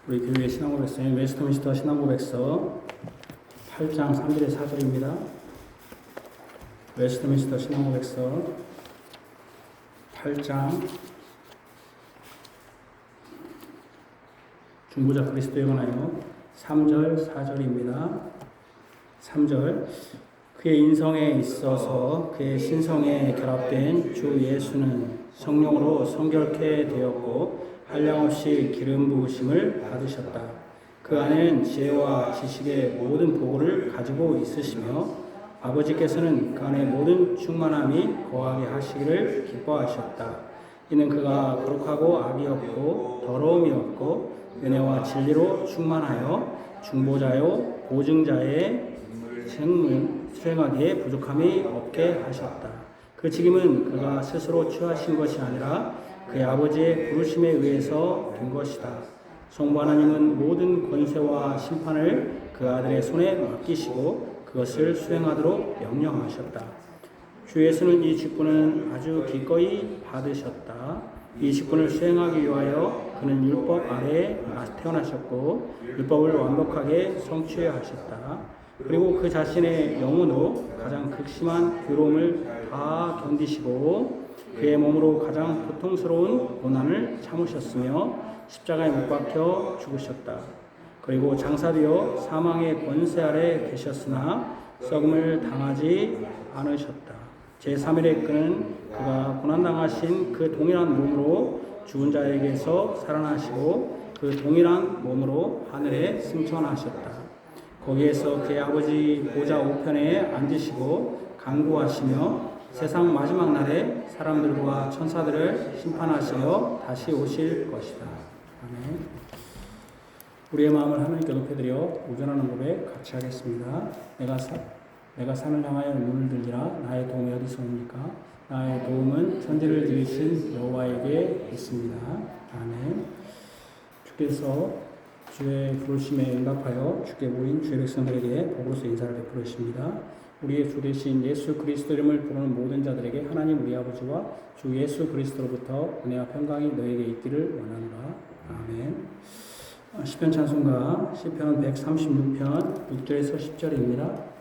우리 교회 신앙고백서인 웨스트민스터 신앙고백서 8장 3절에 4절입니다. 웨스트민스터 신앙고백서 8장 중보자 그리스도에 관하여 3절 4절입니다. 3절 그의 인성에 있어서 그의 신성에 결합된 주 예수는 성령으로 성결케 되었고 한량없이 기름 부으심을 받으셨다. 그 안에는 지혜와 지식의 모든 보고를 가지고 있으시며 아버지께서는 그 안에 모든 충만함이 거하게 하시기를 기뻐하셨다. 이는 그가 거룩하고 악이 없고 더러움이 없고 은혜와 진리로 충만하여 중보자요 보증자의 책임을 수행하기에 부족함이 없게 하셨다. 그 책임은 그가 스스로 취하신 것이 아니라 그의 아버지의 부르심에 의해서 된 것이다. 성부 하나님은 모든 권세와 심판을 그 아들의 손에 맡기시고 그것을 수행하도록 명령하셨다. 주 예수는 이 직분은 아주 기꺼이 받으셨다. 이 직분을 수행하기 위하여 그는 율법 아래에 태어나셨고 율법을 완벽하게 성취해야 하셨다. 그리고 그 자신의 영혼으로 가장 극심한 괴로움을 다 견디시고 그의 몸으로 가장 고통스러운 고난을 참으셨으며 십자가에 못 박혀 죽으셨다. 그리고 장사되어 사망의 권세 아래 계셨으나 썩음을 당하지 않으셨다. 제3일에 그는 그가 고난당하신 그 동일한 몸으로 죽은 자에게서 살아나시고 그 동일한 몸으로 하늘에 승천하셨다. 거기에서 그의 아버지 보좌 우편에 앉으시고 간구하시며 세상 마지막 날에 사람들과 천사들을 심판하시며 다시 오실 것이다. 아멘. 우리의 마음을 하나님께 높여드려 우전하는 고백 같이 하겠습니다. 내가 산을 향하여 눈을 들리라. 나의 도움이 어디서 옵니까? 나의 도움은 천지를 지으신 여호와에게 있습니다. 아멘. 주께서 주의 부르심에 응답하여 주께 모인 주의 백성들에게 복으로서 인사를 베푸십니다. 우리의 주 되신 예수 그리스도 이름을 부르는 모든 자들에게 하나님 우리 아버지와 주 예수 그리스도로부터 은혜와 평강이 너에게 있기를 원하노라. 아멘. 시편 찬송가 시편 136편 6절에서 10절입니다.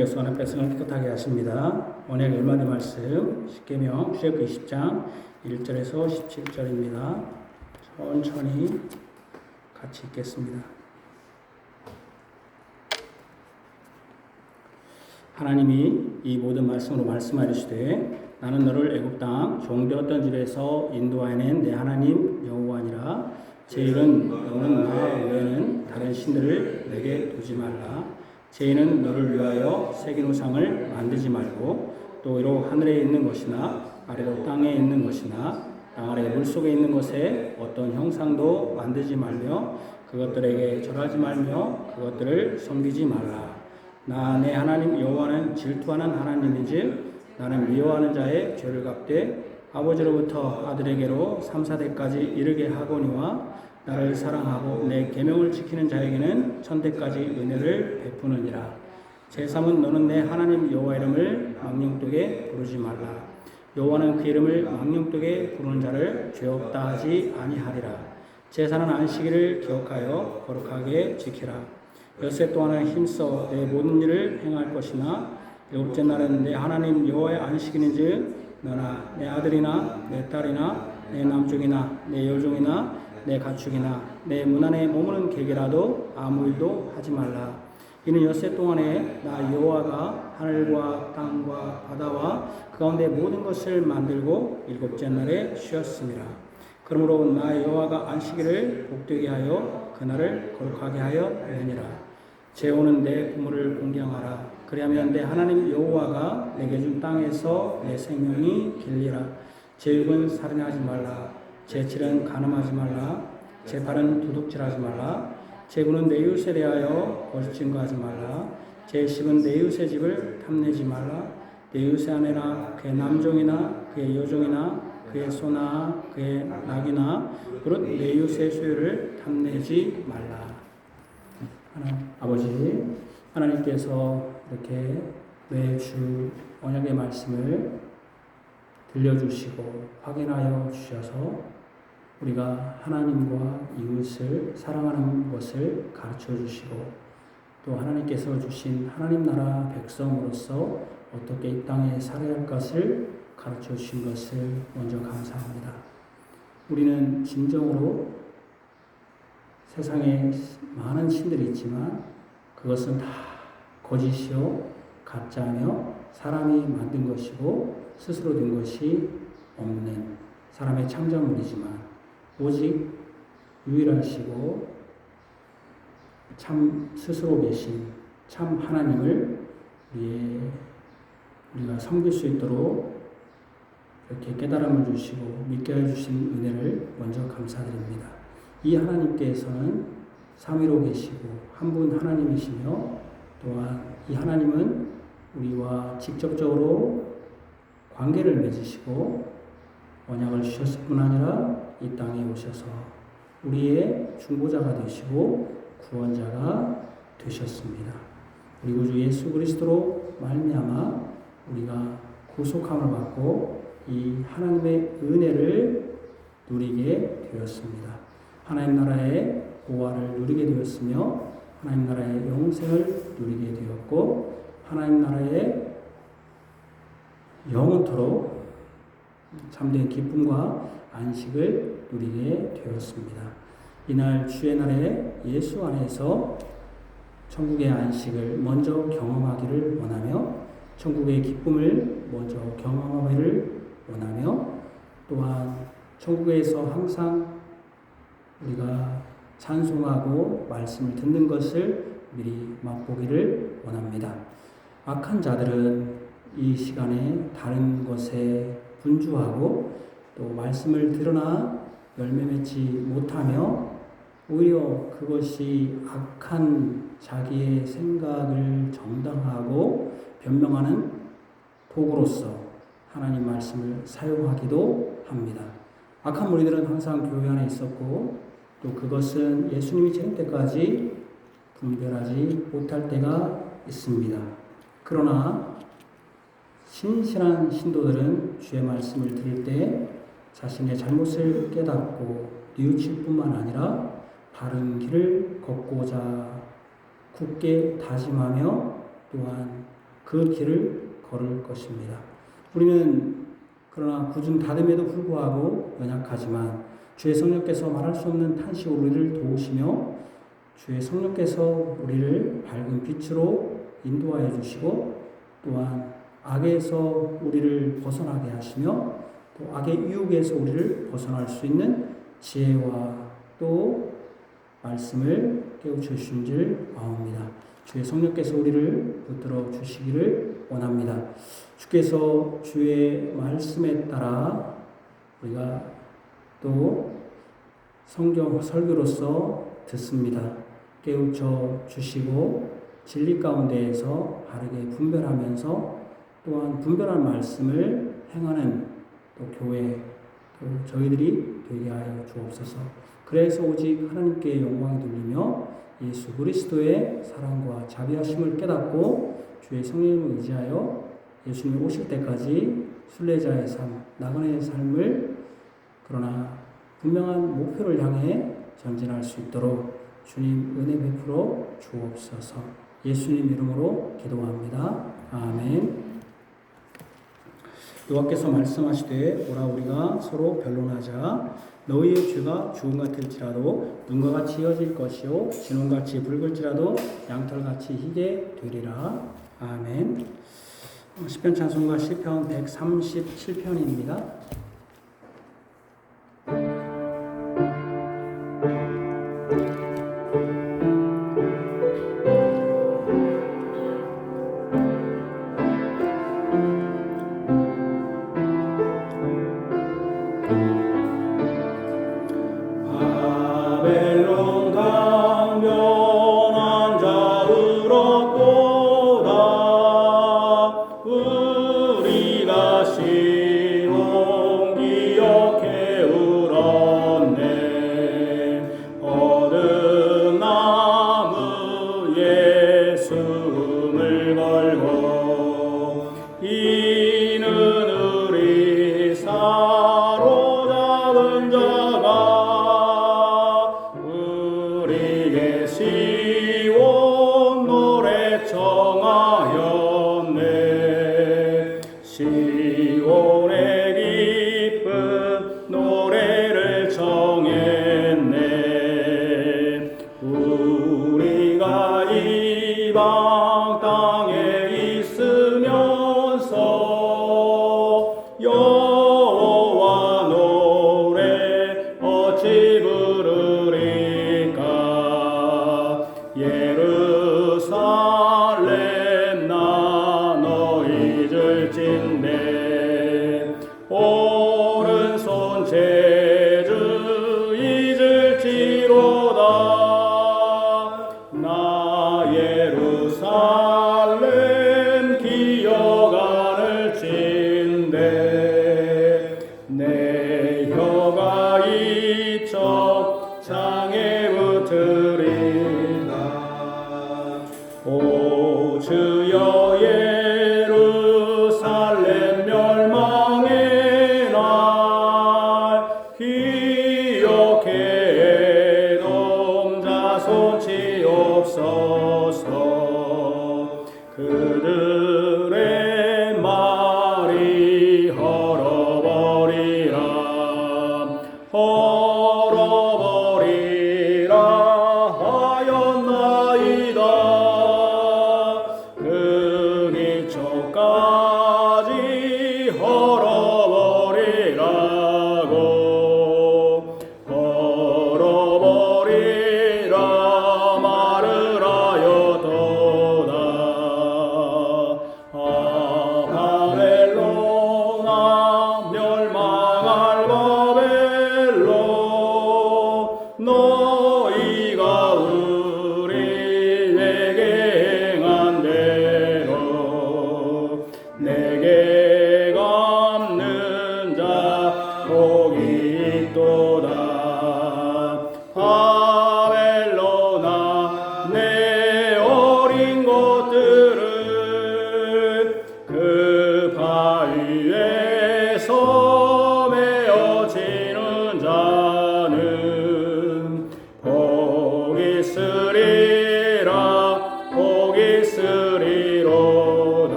하나님께서 하나님 백성을 깨끗하게 하십니다. 오늘 열마디 말씀 십계명 출애굽기 20장 1절에서 17절입니다. 천천히 같이 읽겠습니다. 하나님이 이 모든 말씀으로 말씀하시되 나는 너를 애굽 땅 종되었던 집에서 인도하여낸 내 하나님 여호와니라. 제1은 너는 나 외에는 다른 신들을 내게 두지 말라. 제2는 너를 위하여 새긴 우상을 만들지 말고 또 위로 하늘에 있는 것이나 아래로 땅에 있는 것이나 땅 아래 물속에 있는 것에 어떤 형상도 만들지 말며 그것들에게 절하지 말며 그것들을 섬기지 말라. 나 내 하나님 여호와는 질투하는 하나님인즉 나는 미워하는 자의 죄를 갚되 아버지로부터 아들에게로 3, 4대까지 이르게 하거니와 나를 사랑하고 내 계명을 지키는 자에게는 천대까지 은혜를 베푸느니라. 제3은 너는 내 하나님 여호와 이름을 망령되게 부르지 말라. 여호와는 그 이름을 망령되게 부르는 자를 죄 없다 하지 아니하리라. 제4는 안식일을 기억하여 거룩하게 지키라. 엿새 동안은 힘써 내 모든 일을 행할 것이나 일곱째 날은 내 하나님 여호와의 안식일인즉 너나 내 아들이나 내 딸이나 내 남종이나 내 여종이나 내 가축이나 내 문 안에 머무는 객이라도 아무 일도 하지 말라. 이는 엿새 동안에 나 여호와가 하늘과 땅과 바다와 그 가운데 모든 것을 만들고 일곱째 날에 쉬었습니다. 그러므로 나 여호와가 안식일을 복되게 하여 그날을 거룩하게 하였느니라. 제5는 내 부모를 공경하라. 그리하면 내 하나님 여호와가 내게 준 땅에서 내 생명이 길리라. 제6은 살인하지 말라. 제7은 간음하지 말라. 제8은 도둑질하지 말라. 제9는 내 이웃에 대하여 거짓 증거하지 말라. 제10은 내 이웃의 집을 탐내지 말라. 내 이웃의 아내나 그의 남종이나 그의 여종이나 그의 소나 그의 낙이나 그릇 내 이웃의 소유를 탐내지 말라. 아버지 하나님께서 이렇게 매주 언약의 말씀을 들려주시고 확인하여 주셔서 우리가 하나님과 이웃을 사랑하는 것을 가르쳐 주시고 또 하나님께서 주신 하나님 나라 백성으로서 어떻게 이 땅에 살아야 할 것을 가르쳐 주신 것을 먼저 감사합니다. 우리는 진정으로 세상에 많은 신들이 있지만 그것은 다 거짓이요 가짜며 사람이 만든 것이고 스스로 된 것이 없는 사람의 창작물이지만 오직 유일하시고 참 스스로 계신 참 하나님을 우리가 섬길 수 있도록 이렇게 깨달음을 주시고 믿게 해주신 은혜를 먼저 감사드립니다. 이 하나님께서는 삼위로 계시고 한 분 하나님이시며 또한 이 하나님은 우리와 직접적으로 관계를 맺으시고 언약을 주셨을 뿐 아니라 이 땅에 오셔서 우리의 중보자가 되시고 구원자가 되셨습니다. 우리 구주 예수 그리스도로 말미암아 우리가 구속함을 받고 이 하나님의 은혜를 누리게 되었습니다. 하나님 나라의 보화를 누리게 되었으며 하나님 나라의 영생을 누리게 되었고 하나님 나라의 영원토록 참된 기쁨과 안식을 누리게 되었습니다. 이날 주의 날에 예수 안에서 천국의 안식을 먼저 경험하기를 원하며 천국의 기쁨을 먼저 경험하기를 원하며 또한 천국에서 항상 우리가 찬송하고 말씀을 듣는 것을 미리 맛보기를 원합니다. 악한 자들은 이 시간에 다른 것에 분주하고 또 말씀을 들으나 열매 맺지 못하며 오히려 그것이 악한 자기의 생각을 정당화하고 변명하는 도구로서 하나님 말씀을 사용하기도 합니다. 악한 무리들은 항상 교회 안에 있었고 또 그것은 예수님이 재림 때까지 분별하지 못할 때가 있습니다. 그러나 신실한 신도들은 주의 말씀을 들을 때 자신의 잘못을 깨닫고 뉘우칠 뿐만 아니라 바른 길을 걷고자 굳게 다짐하며 또한 그 길을 걸을 것입니다. 우리는 그러나 굳은 다짐에도 불구하고 연약하지만 주의 성령께서 말할 수 없는 탄식으로 우리를 도우시며 주의 성령께서 우리를 밝은 빛으로 인도하여 주시고 또한 악에서 우리를 벗어나게 하시며 또 악의 유혹에서 우리를 벗어날 수 있는 지혜와 또 말씀을 깨우쳐 주신 줄 아옵니다. 주의 성령께서 우리를 붙들어 주시기를 원합니다. 주께서 주의 말씀에 따라 우리가 또 성경 설교로서 듣습니다. 깨우쳐 주시고 진리 가운데에서 바르게 분별하면서 또한 분별한 말씀을 행하는 또 교회 또 저희들이 되게 하여 주옵소서. 그래서 오직 하나님께 영광이 돌리며 예수 그리스도의 사랑과 자비하심을 깨닫고 주의 성령을 의지하여 예수님이 오실 때까지 순례자의 삶, 나그네의 삶을 그러나 분명한 목표를 향해 전진할 수 있도록 주님 은혜 베풀어 주옵소서. 예수님 이름으로 기도합니다. 아멘. 여호와께서 말씀하시되 오라 우리가 서로 변론하자. 너희의 죄가 주홍 같을지라도 눈과 같이 이어질 것이요 진홍같이 붉을지라도 양털같이 희게 되리라. 아멘. 시편 찬송가 시편 137편입니다.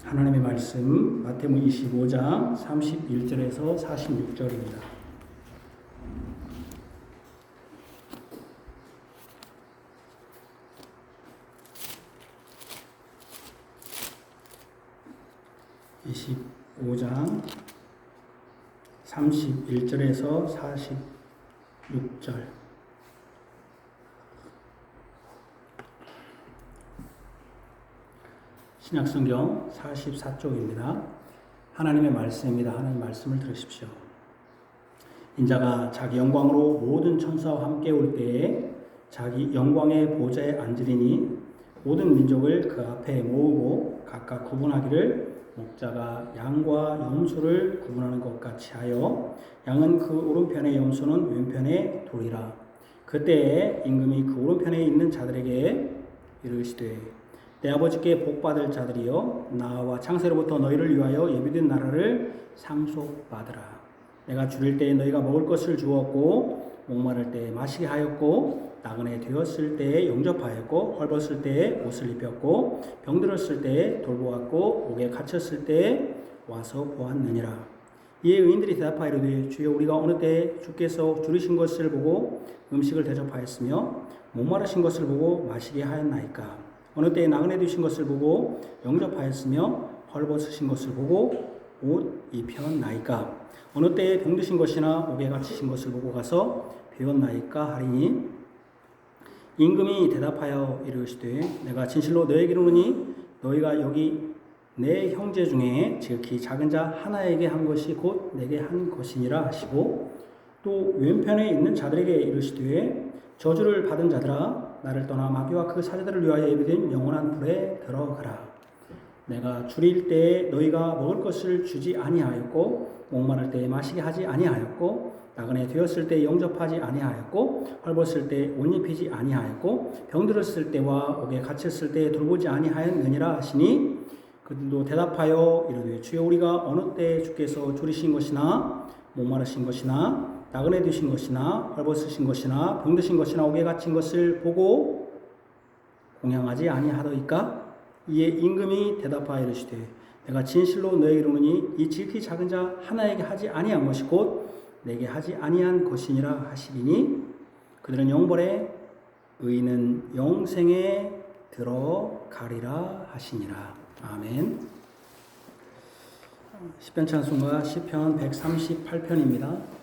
하나님의 말씀 마태복음 25장 31절에서 46절입니다. 25장 31절에서 46절. 신약성경 44쪽입니다. 하나님의 말씀입니다. 하나님 말씀을 들으십시오. 인자가 자기 영광으로 모든 천사와 함께 올 때에 자기 영광의 보좌에 앉으리니 모든 민족을 그 앞에 모으고 각각 구분하기를 목자가 양과 염소를 구분하는 것 같이 하여 양은 그 오른편에 염소는 왼편에 두리라. 그때에 임금이 그 오른편에 있는 자들에게 이르시되 내 아버지께 복받을 자들이여 나와 창세로부터 너희를 위하여 예비된 나라를 상속받으라. 내가 줄일 때에 너희가 먹을 것을 주었고 목마를 때에 마시게 하였고 나그네 되었을 때에 영접하였고 헐벗을 때에 옷을 입혔고 병들었을 때에 돌보았고 옥에 갇혔을 때에 와서 보았느니라. 이에 의인들이 대답하이르되 주여 우리가 어느 때에 주께서 줄이신 것을 보고 음식을 대접하였으며 목마르신 것을 보고 마시게 하였나이까. 어느 때에 나그네 되신 것을 보고 영접하였으며 헐벗으신 것을 보고 옷 입혔나이까. 어느 때에 병드신 것이나 옥에 갇히신 것을 보고 가서 배웠나이까 하리니 임금이 대답하여 이르시되 내가 진실로 너에게 이르노니 너희가 여기 내 형제 중에 지극히 작은 자 하나에게 한 것이 곧 내게 한 것이니라 하시고 또 왼편에 있는 자들에게 이르시되 저주를 받은 자들아 나를 떠나 마귀와 그 사자들을 위하여 예비된 영원한 불에 들어가라. 내가 줄일 때에 너희가 먹을 것을 주지 아니하였고 목마를 때에 마시게 하지 아니하였고 나그네 되었을 때에 영접하지 아니하였고 헐벗을 때에 옷 입히지 아니하였고 병들었을 때와 옥에 갇혔을 때에 돌보지 아니하였느니라 하시니 그들도 대답하여 이르되 주여 우리가 어느 때에 주께서 줄이신 것이나 목마르신 것이나 나그네 되신 것이나 헐벗으신 것이나 병드신 것이나 옥에 갇힌 것을 보고 공양하지 아니하더이까. 이에 임금이 대답하여 이르시되 내가 진실로 너에게 이르노니 이 지극히 작은 자 하나에게 하지 아니한 것이 곧 내게 하지 아니한 것이니라 하시리니 그들은 영벌에 의인은 영생에 들어가리라 하시니라. 아멘. 시편 찬송가 시편 138편입니다.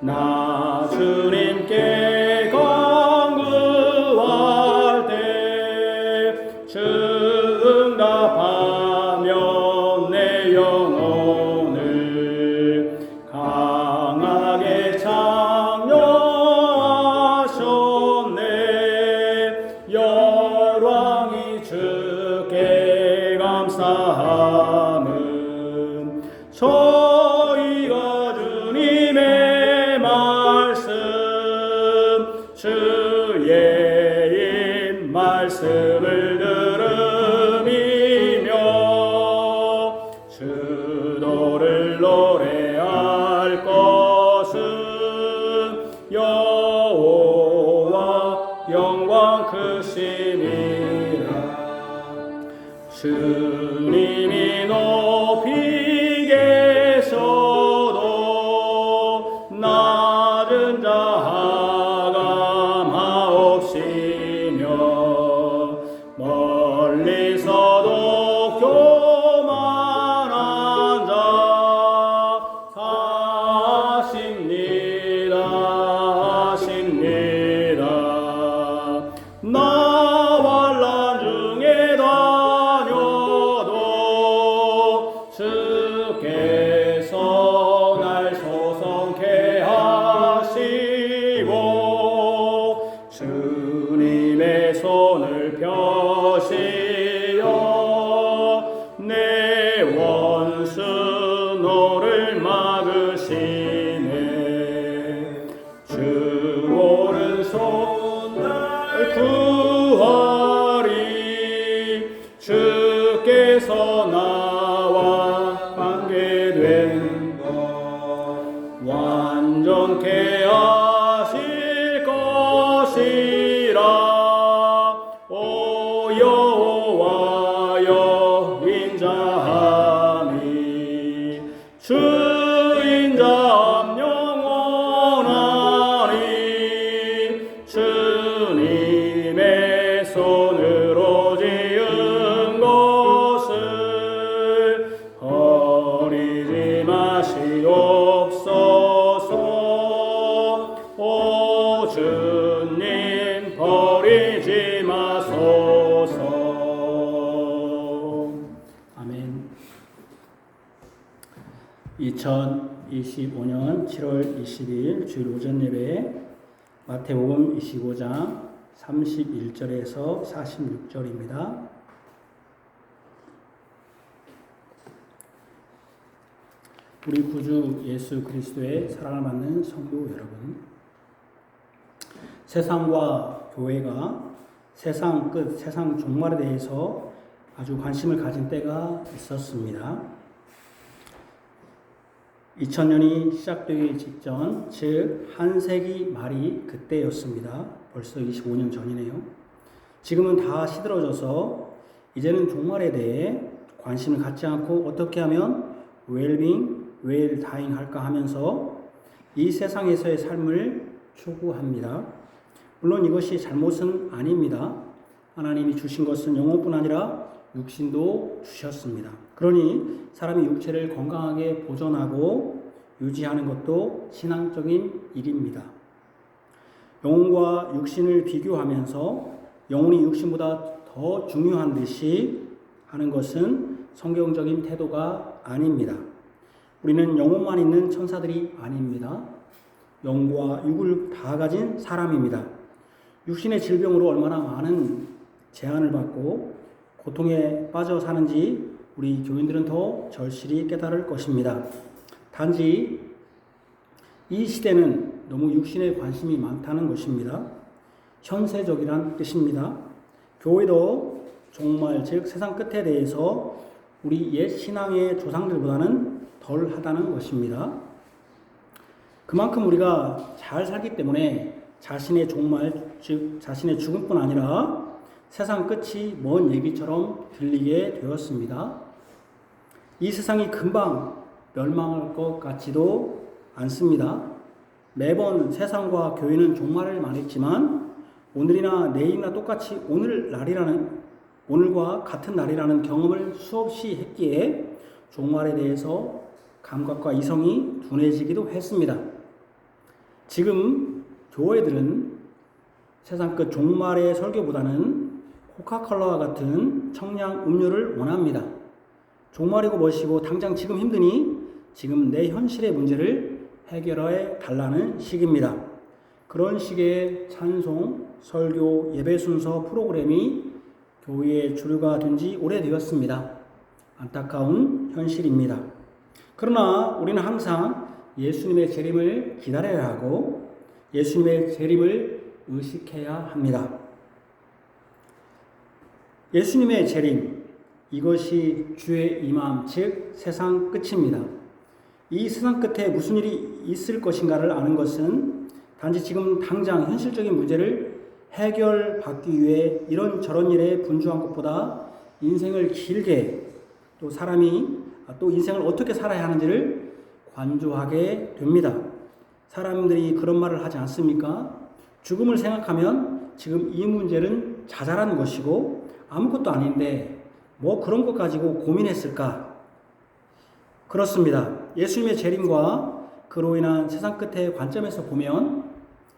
나 주님께 간구할 때 응답하며 내 영혼을 강하게 창녀하셨네. 열왕이 주께 감사함은 저희가 주님의 말씀 주의 입 말씀을 들음이며 주도를 노래할 것은 여호와 영광 크심이라. 주님이 높이 계셔도 낮은 자가 마옵시며 멀리서도 교만한 자 하십니다. 함께 하실 것이라. 오 여호와여 인자함이 주인자함 영원하니 주님의 손으로 지은 것을 버리지 마시옵소서. 오 주님 버리지 마소서. 아멘. 2025년 7월 20일 주일 오전 예배 마태복음 25장 31절에서 46절입니다. 우리 구주 예수 그리스도의 사랑을 받는 성도 여러분, 세상과 교회가 세상 끝, 세상 종말에 대해서 아주 관심을 가진 때가 있었습니다. 2000년이 시작되기 직전, 즉 한 세기 말이 그때였습니다. 벌써 25년 전이네요. 지금은 다 시들어져서 이제는 종말에 대해 관심을 갖지 않고 어떻게 하면 웰빙, 웰다잉 할까 하면서 이 세상에서의 삶을 추구합니다. 물론 이것이 잘못은 아닙니다. 하나님이 주신 것은 영혼뿐 아니라 육신도 주셨습니다. 그러니 사람이 육체를 건강하게 보존하고 유지하는 것도 신앙적인 일입니다. 영혼과 육신을 비교하면서 영혼이 육신보다 더 중요한 듯이 하는 것은 성경적인 태도가 아닙니다. 우리는 영혼만 있는 천사들이 아닙니다. 영과 육을 다 가진 사람입니다. 육신의 질병으로 얼마나 많은 제한을 받고 고통에 빠져 사는지 우리 교인들은 더 절실히 깨달을 것입니다. 단지 이 시대는 너무 육신에 관심이 많다는 것입니다. 현세적이란 뜻입니다. 교회도 종말, 즉 세상 끝에 대해서 우리 옛 신앙의 조상들보다는 덜 하다는 것입니다. 그만큼 우리가 잘 살기 때문에 자신의 종말, 즉 자신의 죽음뿐 아니라 세상 끝이 먼 얘기처럼 들리게 되었습니다. 이 세상이 금방 멸망할 것 같지도 않습니다. 매번 세상과 교회는 종말을 말했지만 오늘이나 내일이나 똑같이 오늘과 같은 날이라는 경험을 수없이 했기에 종말에 대해서 감각과 이성이 둔해지기도 했습니다. 지금 교회들은 세상 끝 종말의 설교보다는 코카콜라와 같은 청량 음료를 원합니다. 종말이고 뭐시고 당장 지금 힘드니 지금 내 현실의 문제를 해결해 달라는 식입니다. 그런 식의 찬송, 설교, 예배 순서 프로그램이 교회의 주류가 된 지 오래되었습니다. 안타까운 현실입니다. 그러나 우리는 항상 예수님의 재림을 기다려야 하고 예수님의 재림을 의식해야 합니다. 예수님의 재림, 이것이 주의 임함, 즉 세상 끝입니다. 이 세상 끝에 무슨 일이 있을 것인가를 아는 것은 단지 지금 당장 현실적인 문제를 해결받기 위해 이런저런 일에 분주한 것보다 인생을 길게 또 사람이 또 인생을 어떻게 살아야 하는지를 관조하게 됩니다. 사람들이 그런 말을 하지 않습니까? 죽음을 생각하면 지금 이 문제는 자잘한 것이고 아무것도 아닌데 뭐 그런 것 가지고 고민했을까? 그렇습니다. 예수님의 재림과 그로 인한 세상 끝의 관점에서 보면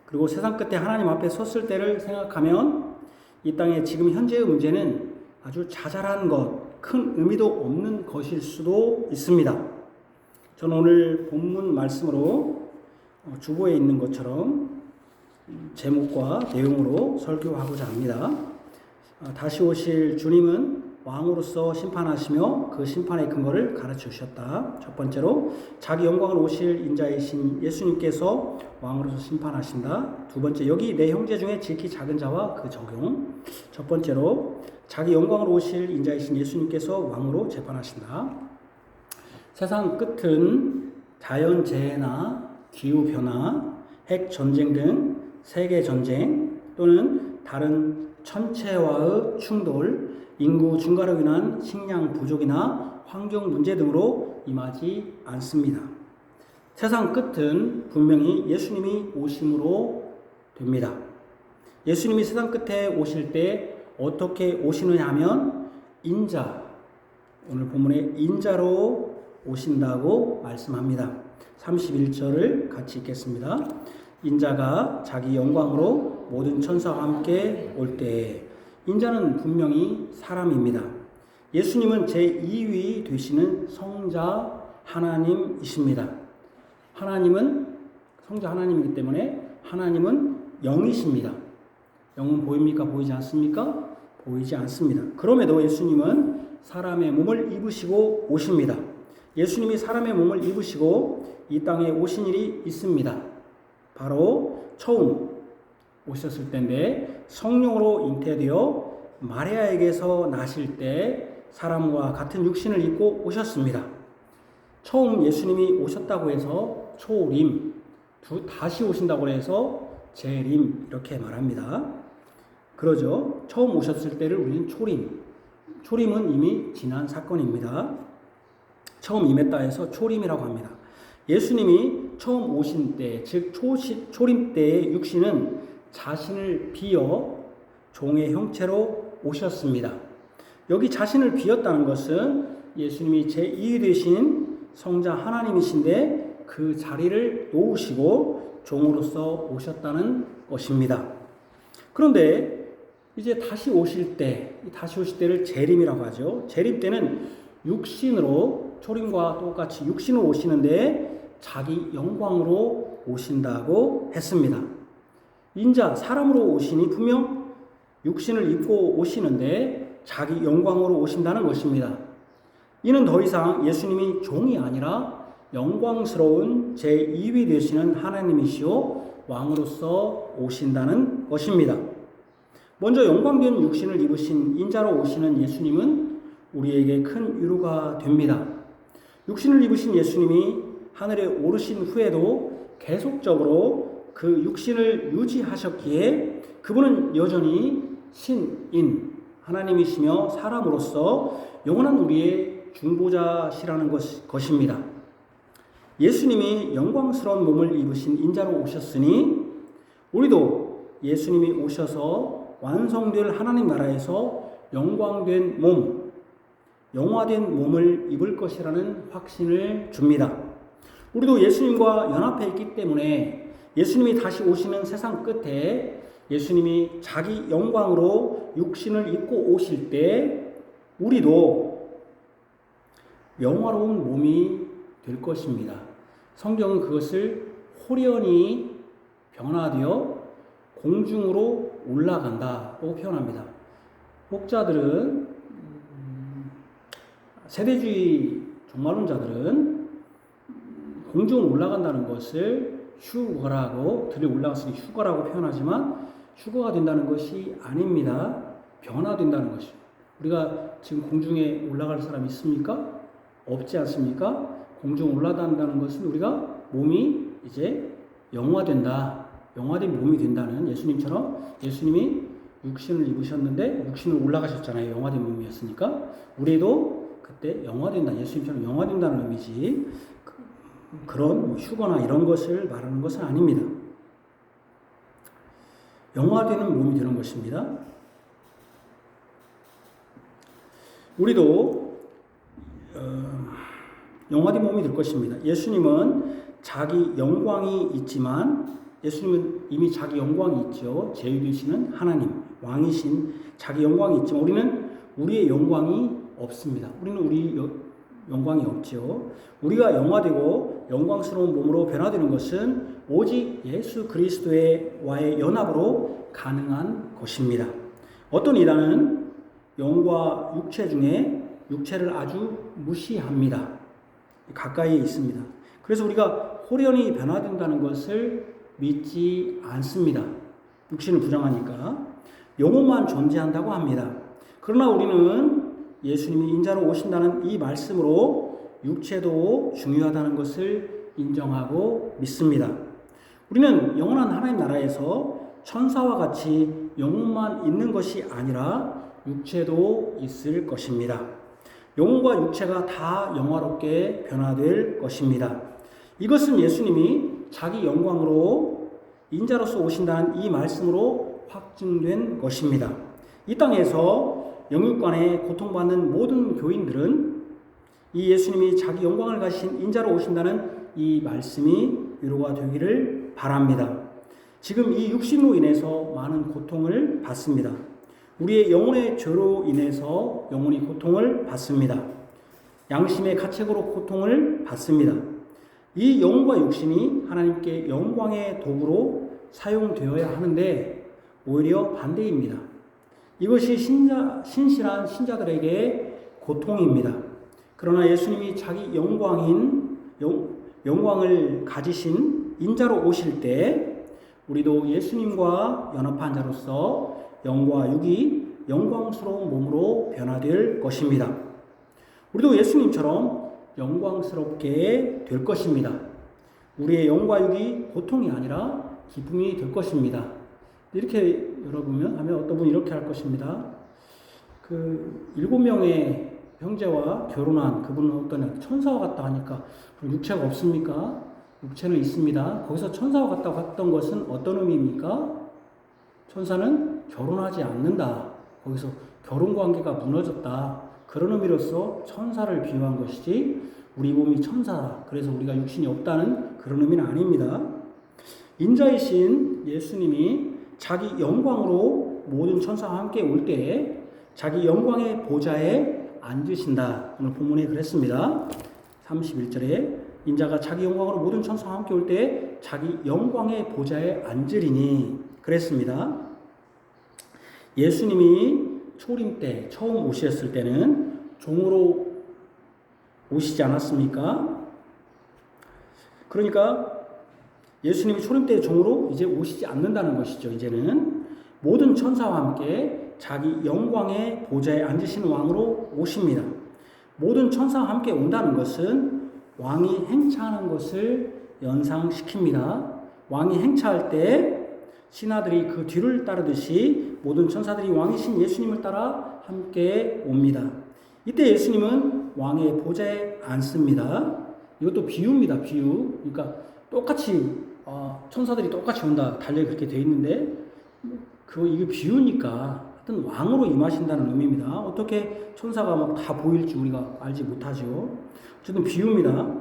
그리고 세상 끝에 하나님 앞에 섰을 때를 생각하면 이 땅의 지금 현재의 문제는 아주 자잘한 것, 큰 의미도 없는 것일 수도 있습니다. 저는 오늘 본문 말씀으로 주보에 있는 것처럼 제목과 내용으로 설교하고자 합니다. 다시 오실 주님은 왕으로서 심판하시며 그 심판의 근거를 가르쳐 주셨다. 첫 번째로 자기 영광을 오실 인자이신 예수님께서 왕으로서 심판하신다. 두 번째, 여기 내 형제 중에 지극히 작은 자와 그 적용. 첫 번째로 자기 영광을 오실 인자이신 예수님께서 왕으로 재판하신다. 세상 끝은 자연재해나 기후변화, 핵전쟁 등 세계전쟁 또는 다른 천체와의 충돌, 인구 증가로 인한 식량 부족이나 환경 문제 등으로 임하지 않습니다. 세상 끝은 분명히 예수님이 오심으로 됩니다. 예수님이 세상 끝에 오실 때 어떻게 오시느냐 하면 인자, 오늘 본문에 인자로 오신다고 말씀합니다. 31절을 같이 읽겠습니다. 인자가 자기 영광으로 모든 천사와 함께 올 때에, 인자는 분명히 사람입니다. 예수님은 제2위 되시는 성자 하나님이십니다. 하나님은 성자 하나님이기 때문에 하나님은 영이십니다. 영은 보입니까? 보이지 않습니까? 보이지 않습니다. 그럼에도 예수님은 사람의 몸을 입으시고 오십니다. 예수님이 사람의 몸을 입으시고 이 땅에 오신 일이 있습니다. 바로 처음 오셨을 때인데 성령으로 잉태되어 마리아에게서 나실 때 사람과 같은 육신을 입고 오셨습니다. 처음 예수님이 오셨다고 해서 초림, 다시 오신다고 해서 재림 이렇게 말합니다. 그러죠. 처음 오셨을 때를 우리는 초림, 초림은 이미 지난 사건입니다. 처음 임했다 해서 초림이라고 합니다. 예수님이 처음 오신 때, 즉 초림 때의 육신은 자신을 비어 종의 형체로 오셨습니다. 여기 자신을 비었다는 것은 예수님이 제2위 되신 성자 하나님이신데 그 자리를 놓으시고 종으로서 오셨다는 것입니다. 그런데 이제 다시 오실 때를 재림이라고 하죠. 재림 때는 육신으로, 초림과 똑같이 육신으로 오시는데 자기 영광으로 오신다고 했습니다. 인자, 사람으로 오시니 분명 육신을 입고 오시는데 자기 영광으로 오신다는 것입니다. 이는 더 이상 예수님이 종이 아니라 영광스러운 제2위 되시는 하나님이시오 왕으로서 오신다는 것입니다. 먼저 영광된 육신을 입으신 인자로 오시는 예수님은 우리에게 큰 위로가 됩니다. 육신을 입으신 예수님이 하늘에 오르신 후에도 계속적으로 그 육신을 유지하셨기에 그분은 여전히 신인 하나님이시며 사람으로서 영원한 우리의 중보자시라는 것입니다. 예수님이 영광스러운 몸을 입으신 인자로 오셨으니 우리도 예수님이 오셔서 완성될 하나님 나라에서 영광된 몸, 영화된 몸을 입을 것이라는 확신을 줍니다. 우리도 예수님과 연합해 있기 때문에 예수님이 다시 오시는 세상 끝에 예수님이 자기 영광으로 육신을 입고 오실 때 우리도 영화로운 몸이 될 것입니다. 성경은 그것을 호련히 변화되어 공중으로 올라간다고 표현합니다. 목자들은, 세대주의 종말론자들은 공중으로 올라간다는 것을 휴거라고, 들에 올라갔으니 휴거라고 표현하지만 휴거가 된다는 것이 아닙니다. 변화된다는 것이죠. 우리가 지금 공중에 올라갈 사람이 있습니까? 없지 않습니까? 공중 올라간다는 것은 우리가 몸이 이제 영화된다, 영화된 몸이 된다는, 예수님처럼 예수님이 육신을 입으셨는데 육신을 올라가셨잖아요. 영화된 몸이었으니까 우리도 그때 영화된다, 예수님처럼 영화된다는 의미지 그런 휴거나 이런 것을 말하는 것은 아닙니다. 영화되는 몸이 되는 것입니다. 우리도 영화된 몸이 될 것입니다. 예수님은 자기 영광이 있지만, 예수님은 이미 자기 영광이 있죠. 제위되시는 하나님, 왕이신 자기 영광이 있지만 우리는 우리의 영광이 없습니다. 우리는 우리 영광이 없죠. 우리가 영화되고 영광스러운 몸으로 변화되는 것은 오직 예수 그리스도와의 연합으로 가능한 것입니다. 어떤 이단은 영과 육체 중에 육체를 아주 무시합니다. 가까이에 있습니다. 그래서 우리가 호련히 변화된다는 것을 믿지 않습니다. 육신을 부정하니까. 영혼만 존재한다고 합니다. 그러나 우리는 예수님이 인자로 오신다는 이 말씀으로 육체도 중요하다는 것을 인정하고 믿습니다. 우리는 영원한 하나님 나라에서 천사와 같이 영혼만 있는 것이 아니라 육체도 있을 것입니다. 영혼과 육체가 다 영화롭게 변화될 것입니다. 이것은 예수님이 자기 영광으로 인자로서 오신다는 이 말씀으로 확증된 것입니다. 이 땅에서 영육간에 고통받는 모든 교인들은 이 예수님이 자기 영광을 가신 인자로 오신다는 이 말씀이 위로가 되기를 바랍니다. 지금 이 육신으로 인해서 많은 고통을 받습니다. 우리의 영혼의 죄로 인해서 영혼이 고통을 받습니다. 양심의 가책으로 고통을 받습니다. 이 영혼과 육신이 하나님께 영광의 도구로 사용되어야 하는데 오히려 반대입니다. 이것이 신실한 신자들에게 고통입니다. 그러나 예수님이 자기 영광을 가지신 인자로 오실 때 우리도 예수님과 연합한 자로서 영과 육이 영광스러운 몸으로 변화될 것입니다. 우리도 예수님처럼 영광스럽게 될 것입니다. 우리의 영과 육이 고통이 아니라 기쁨이 될 것입니다. 이렇게 여러분 하면 어떤 분이 이렇게 할 것입니다. 7명의 형제와 결혼한 그분은 어떤 천사와 같다 하니까 육체가 없습니까? 육체는 있습니다. 거기서 천사와 같다고 했던 것은 어떤 의미입니까? 천사는 결혼하지 않는다. 거기서 결혼관계가 무너졌다. 그런 의미로서 천사를 비유한 것이지 우리 몸이 천사다. 그래서 우리가 육신이 없다는 그런 의미는 아닙니다. 인자이신 예수님이 자기 영광으로 모든 천사와 함께 올 때에 자기 영광의 보좌에 앉으신다. 오늘 본문에 그랬습니다. 31절에 인자가 자기 영광으로 모든 천사와 함께 올 때에 자기 영광의 보좌에 앉으리니 그랬습니다. 예수님이 초림 때 처음 오셨을 때는 종으로 오시지 않았습니까? 그러니까 예수님이 초림 때 종으로 이제 오시지 않는다는 것이죠. 이제는 모든 천사와 함께 자기 영광의 보좌에 앉으신 왕으로 오십니다. 모든 천사와 함께 온다는 것은 왕이 행차하는 것을 연상시킵니다. 왕이 행차할 때 신하들이 그 뒤를 따르듯이 모든 천사들이 왕이신 예수님을 따라 함께 옵니다. 이때 예수님은 왕의 보좌에 앉습니다. 이것도 비유입니다. 비유. 그러니까 똑같이 천사들이 똑같이 온다. 달력이 그렇게 되어 있는데 이게 비유니까 하여튼 왕으로 임하신다는 의미입니다. 어떻게 천사가 막 다 보일지 우리가 알지 못하죠. 어쨌든 비유입니다.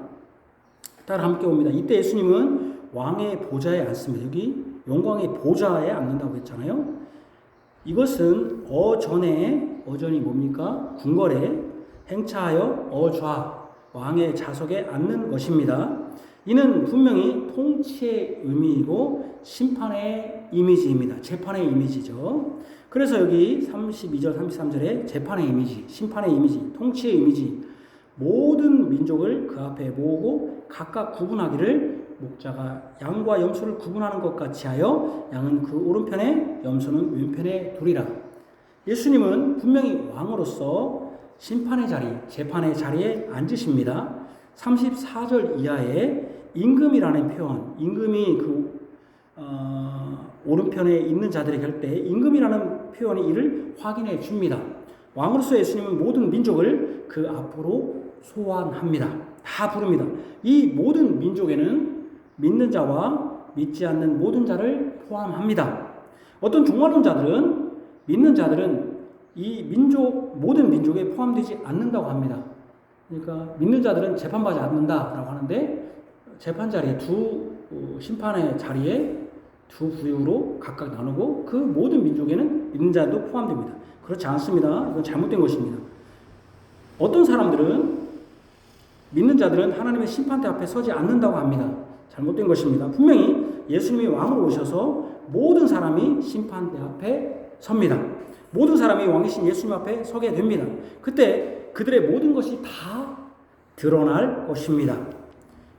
따라 함께 옵니다. 이때 예수님은 왕의 보좌에 앉습니다. 여기 영광의 보좌에 앉는다고 했잖아요. 이것은 어전이 뭡니까? 궁궐에 행차하여 어좌 왕의 좌석에 앉는 것입니다. 이는 분명히 통치의 의미이고 심판의 이미지입니다. 재판의 이미지죠. 그래서 여기 32절, 33절에 재판의 이미지, 심판의 이미지, 통치의 이미지, 모든 민족을 그 앞에 모으고 각각 구분하기를 목자가 양과 염소를 구분하는 것 같이 하여 양은 그 오른편에 염소는 왼편에 두리라. 예수님은 분명히 왕으로서 심판의 자리, 재판의 자리에 앉으십니다. 34절 이하에 임금이라는 표현, 임금이 오른편에 있는 자들에게 할 때 임금이라는 표현이 이를 확인해 줍니다. 왕으로서 예수님은 모든 민족을 그 앞으로 소환합니다. 다 부릅니다. 이 모든 민족에는 믿는 자와 믿지 않는 모든 자를 포함합니다. 어떤 종말론자들은 믿는 자들은 이 모든 민족에 포함되지 않는다고 합니다. 그러니까 믿는 자들은 재판받지 않는다라고 하는데 재판 자리에 심판의 자리에 두 부류로 각각 나누고 그 모든 민족에는 믿는 자도 포함됩니다. 그렇지 않습니다. 이건 잘못된 것입니다. 어떤 사람들은 믿는 자들은 하나님의 심판대 앞에 서지 않는다고 합니다. 잘못된 것입니다. 분명히 예수님이 왕으로 오셔서 모든 사람이 심판대 앞에 섭니다. 모든 사람이 왕이신 예수님 앞에 서게 됩니다. 그때 그들의 모든 것이 다 드러날 것입니다.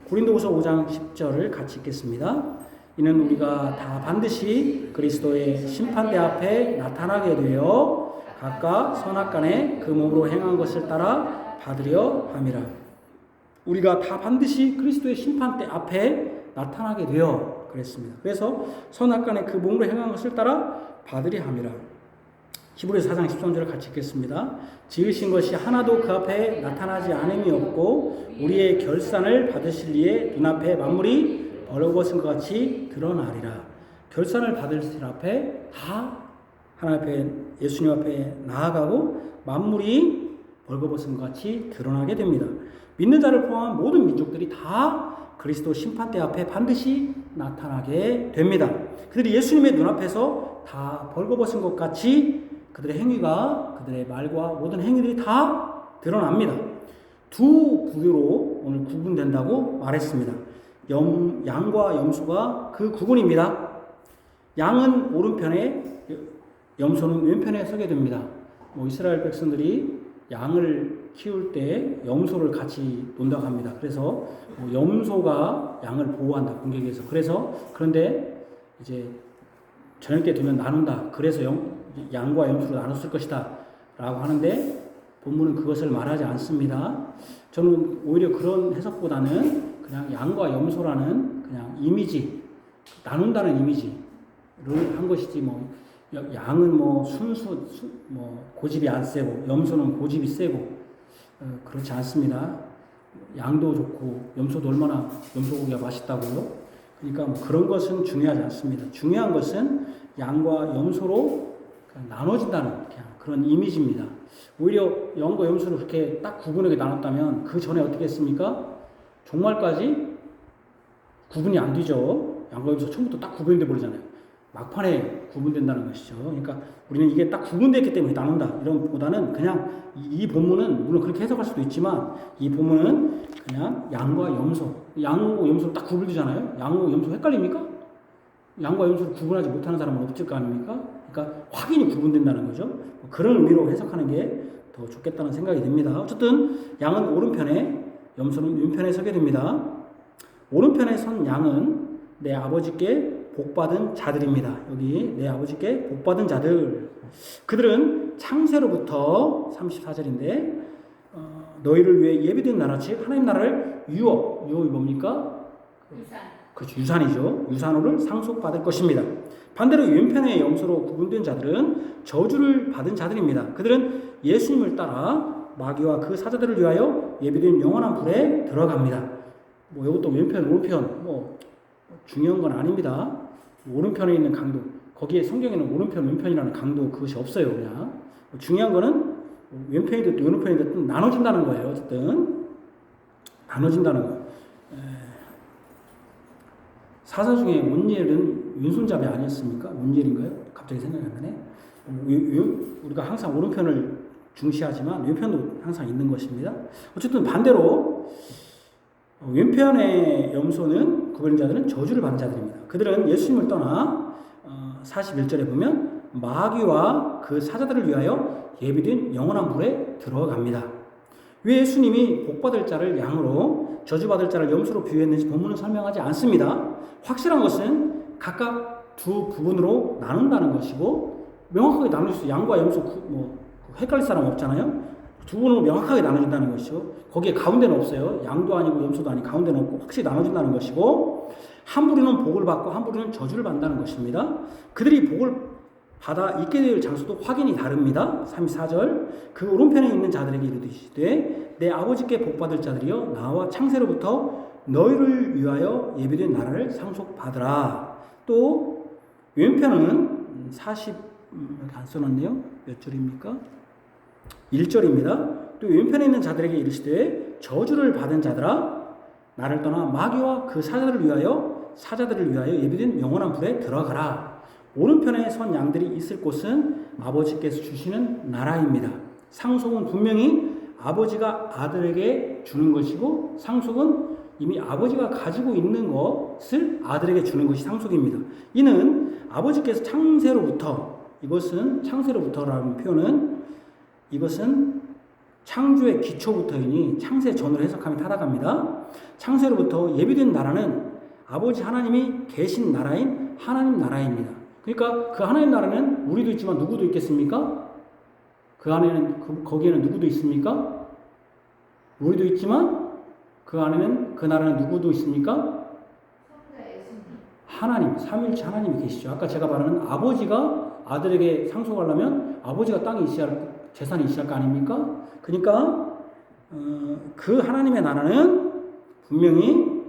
고린도후서 5장 10절을 같이 읽겠습니다. 이는 우리가 다 반드시 그리스도의 심판대 앞에 나타나게 되어 각각 선악간에 그 몸으로 행한 것을 따라 받으려 함이라. 우리가 다 반드시 그리스도의 심판대 앞에 나타나게 되어 그랬습니다. 그래서 선악간의 그 몸으로 행한 것을 따라 받으려 함이라. 히브리서 4장 13절을 같이 읽겠습니다. 지으신 것이 하나도 그 앞에 나타나지 않음이 없고 우리의 결산을 받으실 이에 눈앞에 만물이 벌거벗은 것 같이 드러나리라. 결산을 받으실 앞에 다 하나님 앞에 예수님 앞에 나아가고 만물이 벌거벗은 것 같이 드러나게 됩니다. 믿는 자를 포함한 모든 민족들이 다 그리스도 심판대 앞에 반드시 나타나게 됩니다. 그들이 예수님의 눈앞에서 다 벌거벗은 것 같이 그들의 행위가 그들의 말과 모든 행위들이 다 드러납니다. 두 부류로 오늘 구분된다고 말했습니다. 양과 염소가 그 구분입니다. 양은 오른편에 염소는 왼편에 서게 됩니다. 이스라엘 백성들이 양을 키울 때 염소를 같이 논다고 합니다. 그래서 염소가 양을 보호한다, 공격에서. 그런데 이제 저녁 때 되면 나눈다. 그래서 양과 염소로 나눴을 것이다 라고 하는데 본문은 그것을 말하지 않습니다. 저는 오히려 그런 해석보다는 그냥 양과 염소라는 그냥 이미지, 나눈다는 이미지를 한 것이지 양은 고집이 안 세고 염소는 고집이 세고 그렇지 않습니다. 양도 좋고 염소도 얼마나 염소고기가 맛있다고요. 그러니까 그런 것은 중요하지 않습니다. 중요한 것은 양과 염소로 나눠진다는 그냥 그런 이미지입니다. 오히려 양과 염소를 그렇게 딱 구분하게 나눴다면 그 전에 어떻게 했습니까? 종말까지 구분이 안 되죠. 양과 염소 처음부터 딱 구분돼 버리잖아요. 막판에 구분된다는 것이죠. 그러니까 우리는 이게 딱 구분됐기 때문에 나눈다 이런 것보다는 그냥 이 본문은 물론 그렇게 해석할 수도 있지만 이 본문은 그냥 양과 염소, 양과 염소를 딱 구분되잖아요. 양과 염소 헷갈립니까? 양과 염소를 구분하지 못하는 사람은 없을 거 아닙니까? 그러니까 확연히 구분된다는 거죠. 그런 의미로 해석하는 게 더 좋겠다는 생각이 듭니다. 어쨌든 양은 오른편에, 염소는 왼편에 서게 됩니다. 오른편에 선 양은 내 아버지께 복받은 자들입니다. 여기 내 아버지께 복받은 자들. 그들은 창세로부터 34절인데 너희를 위해 예비된 나라 즉 하나님 나라를 유업이 뭡니까? 유산. 그렇죠. 유산이죠. 유산으로를 상속받을 것입니다. 반대로 왼편의 염소로 구분된 자들은 저주를 받은 자들입니다. 그들은 예수님을 따라 마귀와 그 사자들을 위하여 예비된 영원한 불에 들어갑니다. 이것도 왼편, 오른편 중요한 건 아닙니다. 오른편에 있는 강도, 거기에 성경에는 오른편, 왼편이라는 강도 그것이 없어요. 그냥 중요한 거는 왼편이 됐든 오른편이 됐든 나눠진다는 거예요. 어쨌든 나눠진다는 거. 사사 중에 온니엘은 왼손잡이 아니었습니까? 온니엘인가요? 갑자기 생각이 안 나네. 우리가 항상 오른편을 중시하지만 왼편도 항상 있는 것입니다. 어쨌든 반대로 왼편의 염소는 구별된 자들은 저주를 받은 자들입니다. 그들은 예수님을 떠나 41절에 보면 마귀와 그 사자들을 위하여 예비된 영원한 불에 들어갑니다. 왜 예수님이 복받을 자를 양으로 저주받을 자를 염소로 비유했는지 본문은 설명하지 않습니다. 확실한 것은 각각 두 부분으로 나눈다는 것이고 명확하게 나눌 수 양과 염소 헷갈릴 사람 없잖아요. 두 부분으로 명확하게 나눠진다는 것이죠. 거기에 가운데는 없어요. 양도 아니고 염소도 아니고 가운데는 없고 확실히 나눠진다는 것이고 한 부류는 복을 받고 한 부류는 저주를 받는다는 것입니다. 그들이 복을 받아 있게 될 장소도 확연히 다릅니다. 34절 그 오른편에 있는 자들에게 이르시되 내 아버지께 복받을 자들이여 나와 창세로부터 너희를 위하여 예비된 나라를 상속받으라. 또 왼편은 40 여기 안 써놨네요. 몇 절입니까? 1절입니다. 또 왼편에 있는 자들에게 이르시되 저주를 받은 자들아 나를 떠나 마귀와 그 사자들을 위하여 예비된 영원한 불에 들어가라. 오른편에 선 양들이 있을 곳은 아버지께서 주시는 나라입니다. 상속은 분명히 아버지가 아들에게 주는 것이고 상속은 이미 아버지가 가지고 있는 것을 아들에게 주는 것이 상속입니다. 이는 아버지께서 창세로부터라는 표현은 이것은 창조의 기초부터이니 창세 전으로 해석하면 타락합니다. 창세로부터 예비된 나라는 아버지 하나님이 계신 나라인 하나님 나라입니다. 그러니까 그 하나님 나라는 우리도 있지만 누구도 있겠습니까? 거기에는 누구도 있습니까? 우리도 있지만 그 안에는 그 나라는 누구도 있습니까? 하나님, 삼위일체 하나님이 계시죠. 아까 제가 말하는 아버지가 아들에게 상속하려면 아버지가 땅에 있어야 할, 재산이 있어야 할 거 아닙니까? 그러니까 그 하나님의 나라는 분명히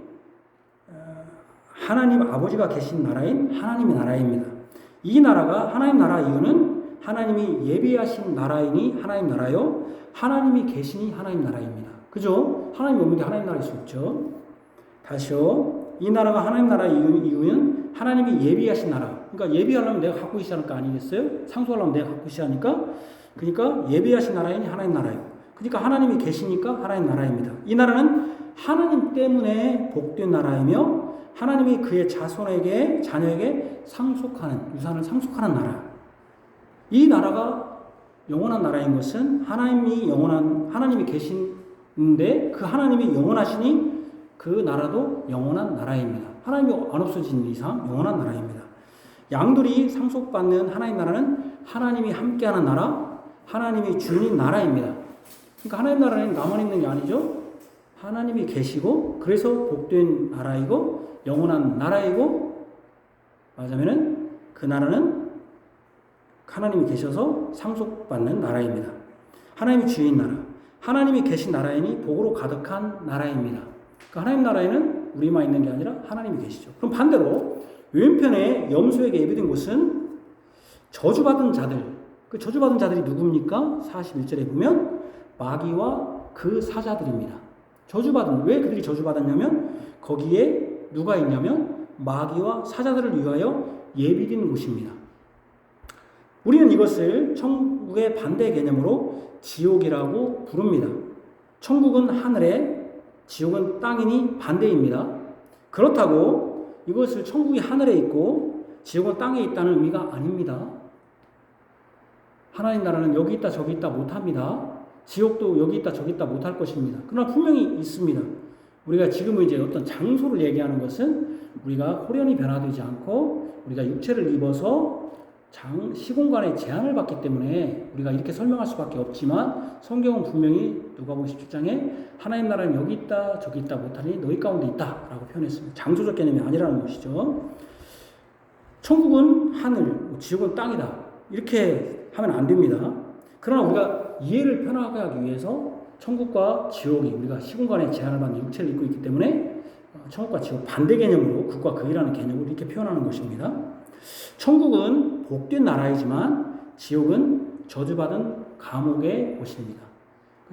하나님 아버지가 계신 나라인 하나님의 나라입니다. 이 나라가 하나님 나라 이유는 하나님이 예비하신 나라이니 하나님 나라요, 하나님이 계시니 하나님 나라입니다. 그죠? 하나님이 없는데 하나님 나라일 수 없죠. 다시요. 이 나라가 하나님 나라 이유는 하나님이 예비하신 나라. 그러니까 예비하려면 내가 갖고 있어야 할 거 아니겠어요? 상속하려면 내가 갖고 있어야 하니까. 그러니까 예비하신 나라이니 하나님 나라예요. 그러니까 하나님이 계시니까 하나님 나라입니다. 이 나라는 하나님 때문에 복된 나라이며 하나님이 그의 자손에게, 자녀에게 상속하는, 유산을 상속하는 나라. 이 나라가 영원한 나라인 것은 하나님이 계신데 그 하나님이 영원하시니 그 나라도 영원한 나라입니다. 하나님이 안 없어진 이상 영원한 나라입니다. 양들이 상속받는 하나님 나라는 하나님이 함께하는 나라, 하나님이 주인 나라입니다. 그러니까 하나님 나라는 나만 있는 게 아니죠. 하나님이 계시고 그래서 복된 나라이고 영원한 나라이고, 맞으면은 그 나라는 하나님이 계셔서 상속받는 나라입니다. 하나님이 주인 나라, 하나님이 계신 나라이니 복으로 가득한 나라입니다. 그러니까 하나님 나라에는 우리만 있는 게 아니라 하나님이 계시죠. 그럼 반대로 왼편에 염소에게 예비된 곳은 저주받은 자들. 그 저주받은 자들이 누굽니까? 41절에 보면 마귀와 그 사자들입니다. 저주받은, 왜 그들이 저주받았냐면 거기에 누가 있냐면 마귀와 사자들을 위하여 예비된 곳입니다. 우리는 이것을 천국의 반대 개념으로 지옥이라고 부릅니다. 천국은 하늘에, 지옥은 땅이니 반대입니다. 그렇다고 이것을 천국이 하늘에 있고 지옥은 땅에 있다는 의미가 아닙니다. 하나님 나라는 여기 있다 저기 있다 못합니다. 지옥도 여기 있다 저기 있다 못할 것입니다. 그러나 분명히 있습니다. 우리가 지금은 이제 어떤 장소를 얘기하는 것은 우리가 호련히 변화되지 않고 우리가 육체를 입어서 시공간의 제한을 받기 때문에 우리가 이렇게 설명할 수밖에 없지만 성경은 분명히 누가복음 17장에 하나님 나라는 여기 있다 저기 있다 못하니 너희 가운데 있다 라고 표현했습니다. 장소적 개념이 아니라는 것이죠. 천국은 하늘, 지옥은 땅이다 이렇게 하면 안 됩니다. 그러나 우리가 이해를 편하게 하기 위해서 천국과 지옥이 우리가 시공간의 제한을 받는 육체를 입고 있기 때문에 천국과 지옥 반대 개념으로 극과 극이라는 개념으로 이렇게 표현하는 것입니다. 천국은 복된 나라이지만 지옥은 저주받은 감옥의 곳입니다.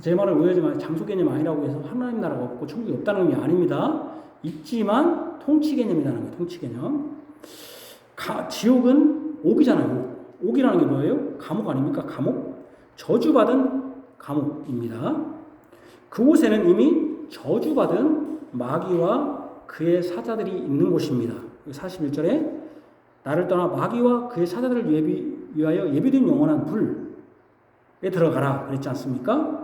제 말을 오해하지 마세요. 장소 개념이 아니라고 해서 하나님 나라가 없고 천국이 없다는 의미 아닙니다. 있지만 통치 개념이라는 거예요. 통치 개념. 지옥은 옥이잖아요. 옥이라는 게 뭐예요? 감옥 아닙니까? 감옥. 저주받은 감옥입니다. 그곳에는 이미 저주받은 마귀와 그의 사자들이 있는 곳입니다. 41절에 나를 떠나 마귀와 그의 사자들을 위하여 예비된 영원한 불에 들어가라 그랬지 않습니까?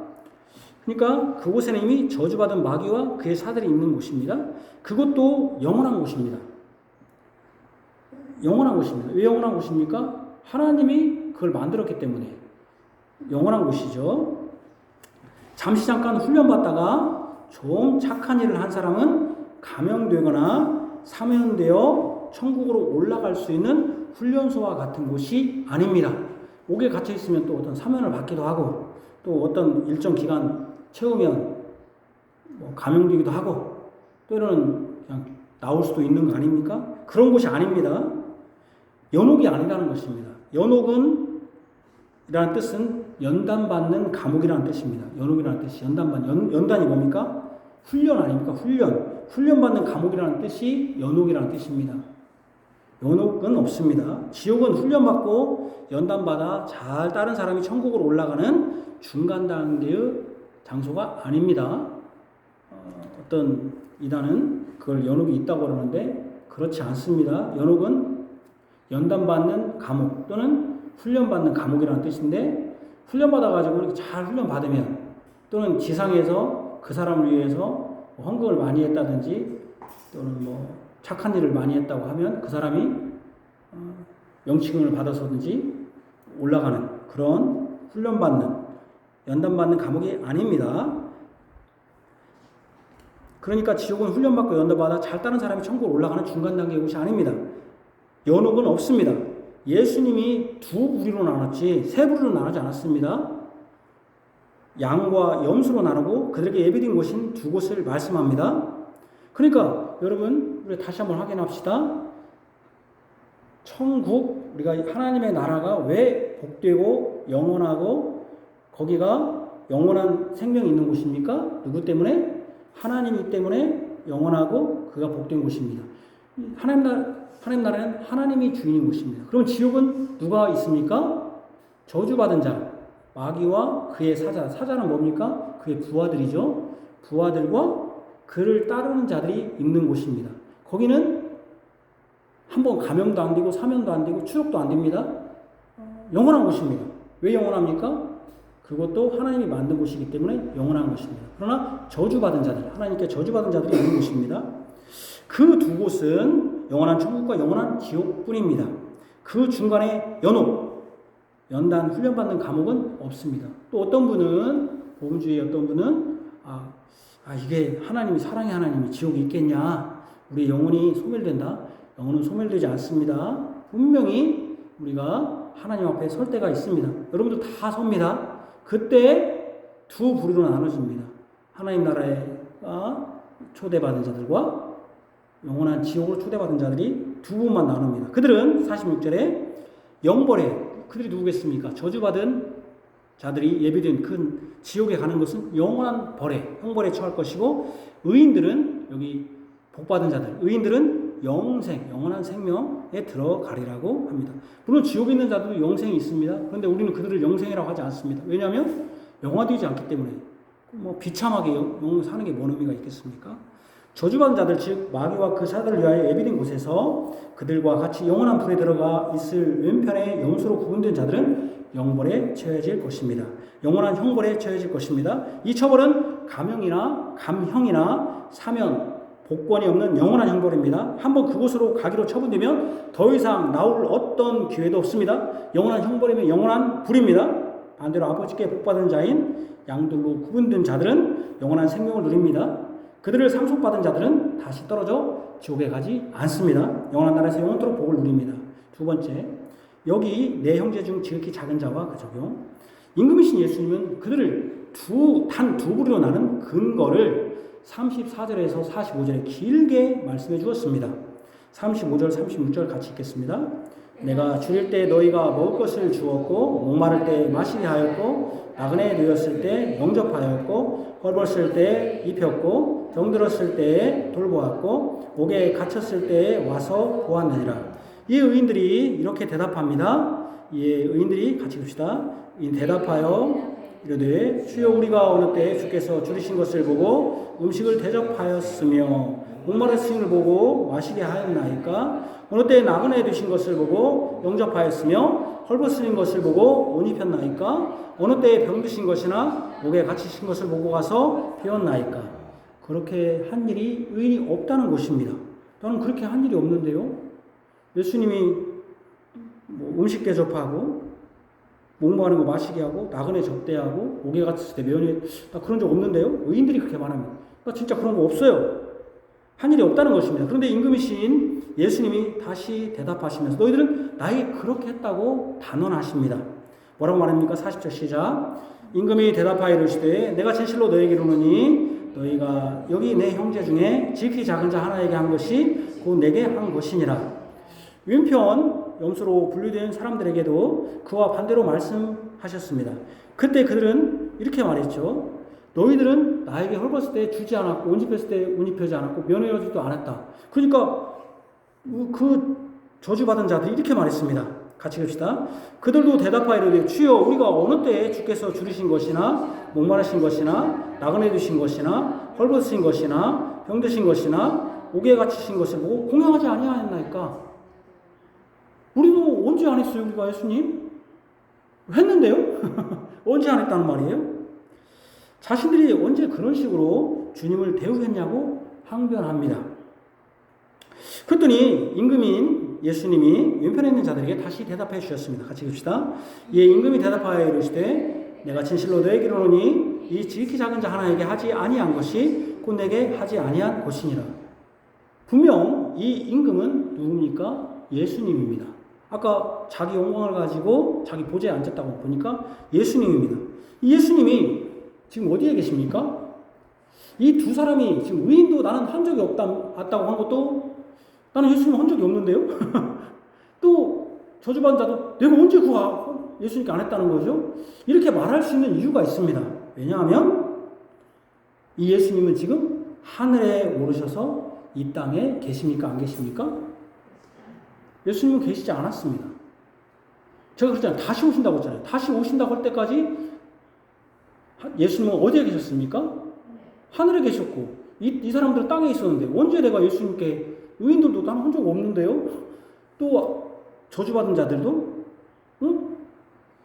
그러니까 그곳에는 이미 저주받은 마귀와 그의 사자들이 있는 곳입니다. 그것도 영원한 곳입니다. 영원한 곳입니다. 왜 영원한 곳입니까? 하나님이 그걸 만들었기 때문에 영원한 곳이죠. 잠시 잠깐 훈련받다가 좀 착한 일을 한 사람은 감형되거나 사면되어 천국으로 올라갈 수 있는 훈련소와 같은 곳이 아닙니다. 옥에 갇혀 있으면 또 어떤 사면을 받기도 하고 또 어떤 일정 기간 채우면 감형되기도 하고 때로는 그냥 나올 수도 있는 거 아닙니까? 그런 곳이 아닙니다. 연옥이 아니라는 것입니다. 연옥은 이라는 뜻은 연단받는 감옥이라는 뜻입니다. 연옥이라는 뜻이 연단이 뭡니까? 훈련 아닙니까? 훈련받는 감옥이라는 뜻이 연옥이라는 뜻입니다. 연옥은 없습니다. 지옥은 훈련받고 연단받아 잘 따른 사람이 천국으로 올라가는 중간 단계의 장소가 아닙니다. 어떤 이단은 그걸 연옥이 있다고 그러는데 그렇지 않습니다. 연옥은 연단받는 감옥 또는 훈련받는 감옥이라는 뜻인데 훈련받아가지고 이렇게 잘 훈련받으면 또는 지상에서 그 사람을 위해서 헌금을 많이 했다든지 또는 착한 일을 많이 했다고 하면 그 사람이 명칭을 받아서든지 올라가는 그런 훈련받는 연단받는 감옥이 아닙니다. 그러니까 지옥은 훈련받고 연도받아 잘 따른 사람이 천국으로 올라가는 중간 단계의 곳이 아닙니다. 연옥은 없습니다. 예수님이 두 부류로 나눴지 세 부류로 나누지 않았습니다. 양과 염소로 나누고 그들에게 예비된 곳인 두 곳을 말씀합니다. 그러니까 여러분 우리 다시 한번 확인합시다. 천국, 우리가 하나님의 나라가 왜 복되고 영원하고 거기가 영원한 생명이 있는 곳입니까? 누구 때문에? 하나님이 때문에 영원하고 그가 복된 곳입니다. 하나님 나라는 하나님이 주인인 곳입니다. 그럼 지옥은 누가 있습니까? 저주받은 자, 마귀와 그의 사자. 사자는 뭡니까? 그의 부하들이죠. 부하들과 그를 따르는 자들이 있는 곳입니다. 거기는 한번 감염도 안 되고 사면도 안 되고 추록도 안 됩니다. 영원한 곳입니다. 왜 영원합니까? 그것도 하나님이 만든 곳이기 때문에 영원한 곳입니다. 그러나 저주받은 자들, 하나님께 저주받은 자들이 있는 곳입니다. 그 두 곳은 영원한 천국과 영원한 지옥뿐입니다. 그 중간에 연단 훈련받는 감옥은 없습니다. 또 어떤 분은 복음주의 어떤 분은 이게 하나님이 사랑의 하나님이 지옥이 있겠냐? 우리 영혼이 소멸된다. 영혼은 소멸되지 않습니다. 분명히 우리가 하나님 앞에 설 때가 있습니다. 여러분들 다 섭니다. 그때 두 부류로 나눠집니다. 하나님 나라에 초대받은 자들과 영원한 지옥으로 초대받은 자들이 두 부분만 나눕니다. 그들은 46절에 영벌에, 그들이 누구겠습니까? 저주받은 자들이 예비된 큰 지옥에 가는 것은 영원한 벌에, 형벌에 처할 것이고, 의인들은 여기 복받은 자들, 의인들은 영원한 생명에 들어가리라고 합니다. 물론 지옥에 있는 자들도 영생이 있습니다. 그런데 우리는 그들을 영생이라고 하지 않습니다. 왜냐하면 영화되지 않기 때문에 비참하게 영원 사는 게 뭔 의미가 있겠습니까? 저주받은 자들 즉 마귀와 그 사들을 위하여 예비된 곳에서 그들과 같이 영원한 불에 들어가 있을 왼편에 염소로 구분된 자들은 영벌에 처해질 것입니다. 영원한 형벌에 처해질 것입니다. 이 처벌은 감형이나 사면, 복권이 없는 영원한 형벌입니다. 한번 그곳으로 가기로 처분되면 더 이상 나올 어떤 기회도 없습니다. 영원한 형벌이면 영원한 불입니다. 반대로 아버지께 복받은 자인 양들로 구분된 자들은 영원한 생명을 누립니다. 그들을 상속받은 자들은 다시 떨어져 지옥에 가지 않습니다. 영원한 나라에서 영원토록 복을 누립니다. 두 번째, 여기 내 형제 중 지극히 작은 자와 그 적용. 임금이신 예수님은 그들을 단 두 부류로 나눈 근거를 34절에서 45절에 길게 말씀해 주었습니다. 35절, 36절 같이 읽겠습니다. 내가 줄일 때 너희가 먹을 것을 주었고, 목마를 때 마시게 하였고, 나그네 되었을 때 영접하였고, 헐벗을 때 입혔고, 병들었을 때 돌보았고, 옥에 갇혔을 때 와서 보았느니라. 이 의인들이 이렇게 대답합니다. 이 의인들이 같이 봅시다. 대답하여 이르되 주여 우리가 어느 때 주께서 줄이신 것을 보고 음식을 대접하였으며 목마르신 을 보고 마시게 하였나이까? 어느 때 나그네 되신 것을 보고 영접하였으며 헐벗으신 것을 보고 옷 입혔나이까? 어느 때 병드신 것이나 목에 갇히신 것을 보고 가서 비웠나이까? 그렇게 한 일이 의인이 없다는 것입니다. 저는 그렇게 한 일이 없는데요. 예수님이 음식 대접하고 목마른 거 마시게 하고 나그네 접대하고 옥에 갇혔을 때 면회 그런 적 없는데요. 의인들이 그렇게 말합니다. 그러니까 진짜 그런 거 없어요. 한 일이 없다는 것입니다. 그런데 임금이신 예수님이 다시 대답하시면서 너희들은 나에게 그렇게 했다고 단언하십니다. 뭐라고 말합니까? 40절 시작. 임금이 대답하여 이르시되 내가 진실로 너에게 이르노니 너희가 여기 내 형제 중에 지극히 작은 자 하나에게 한 것이 곧 내게 한 것이니라. 왼편 염소로 분류된 사람들에게도 그와 반대로 말씀하셨습니다. 그때 그들은 이렇게 말했죠. 너희들은 나에게 헐벗을 때 주지 않았고 옷 입혔을 때 옷 입히지 않았고 면회하지도 않았다. 그러니까 그 저주받은 자들이 이렇게 말했습니다. 같이 봅시다. 그들도 대답하여 이르되 주여 우리가 어느 때에 주께서 줄이신 것이나 목마르신 것이나 나그네 되신 것이나 헐벗으신 것이나 병드신 것이나 옥에 갇히신 것을 보고 공양하지 아니하였나이까? 우리도 언제 안 했어요? 우리가 예수님? 했는데요? 언제 안 했다는 말이에요? 자신들이 언제 그런 식으로 주님을 대우했냐고 항변합니다. 그랬더니 임금인 예수님이 왼편에 있는 자들에게 다시 대답해 주셨습니다. 같이 봅시다. 예, 임금이 대답하여 이르시되 내가 진실로 너에게 이르노니 이 지극히 작은 자 하나에게 하지 아니한 것이 곧 내게 하지 아니한 것이니라. 분명 이 임금은 누굽니까? 예수님입니다. 아까 자기 영광을 가지고 자기 보좌에 앉았다고 보니까 예수님입니다. 이 예수님이 지금 어디에 계십니까? 이 두 사람이 지금 의인도 나는 한 적이 없다고 한 것도 나는 예수님 한 적이 없는데요? 또 저주받은 자도 내가 언제 예수님께 안 했다는 거죠? 이렇게 말할 수 있는 이유가 있습니다. 왜냐하면 이 예수님은 지금 하늘에 오르셔서 이 땅에 계십니까? 안 계십니까? 예수님은 계시지 않았습니다. 제가 그랬잖아요. 다시 오신다고 했잖아요. 다시 오신다고 할 때까지 예수님은 어디에 계셨습니까? 하늘에 계셨고 이 사람들은 땅에 있었는데 언제 내가 예수님께 의인들도 난 한 적 없는데요? 또 저주받은 자들도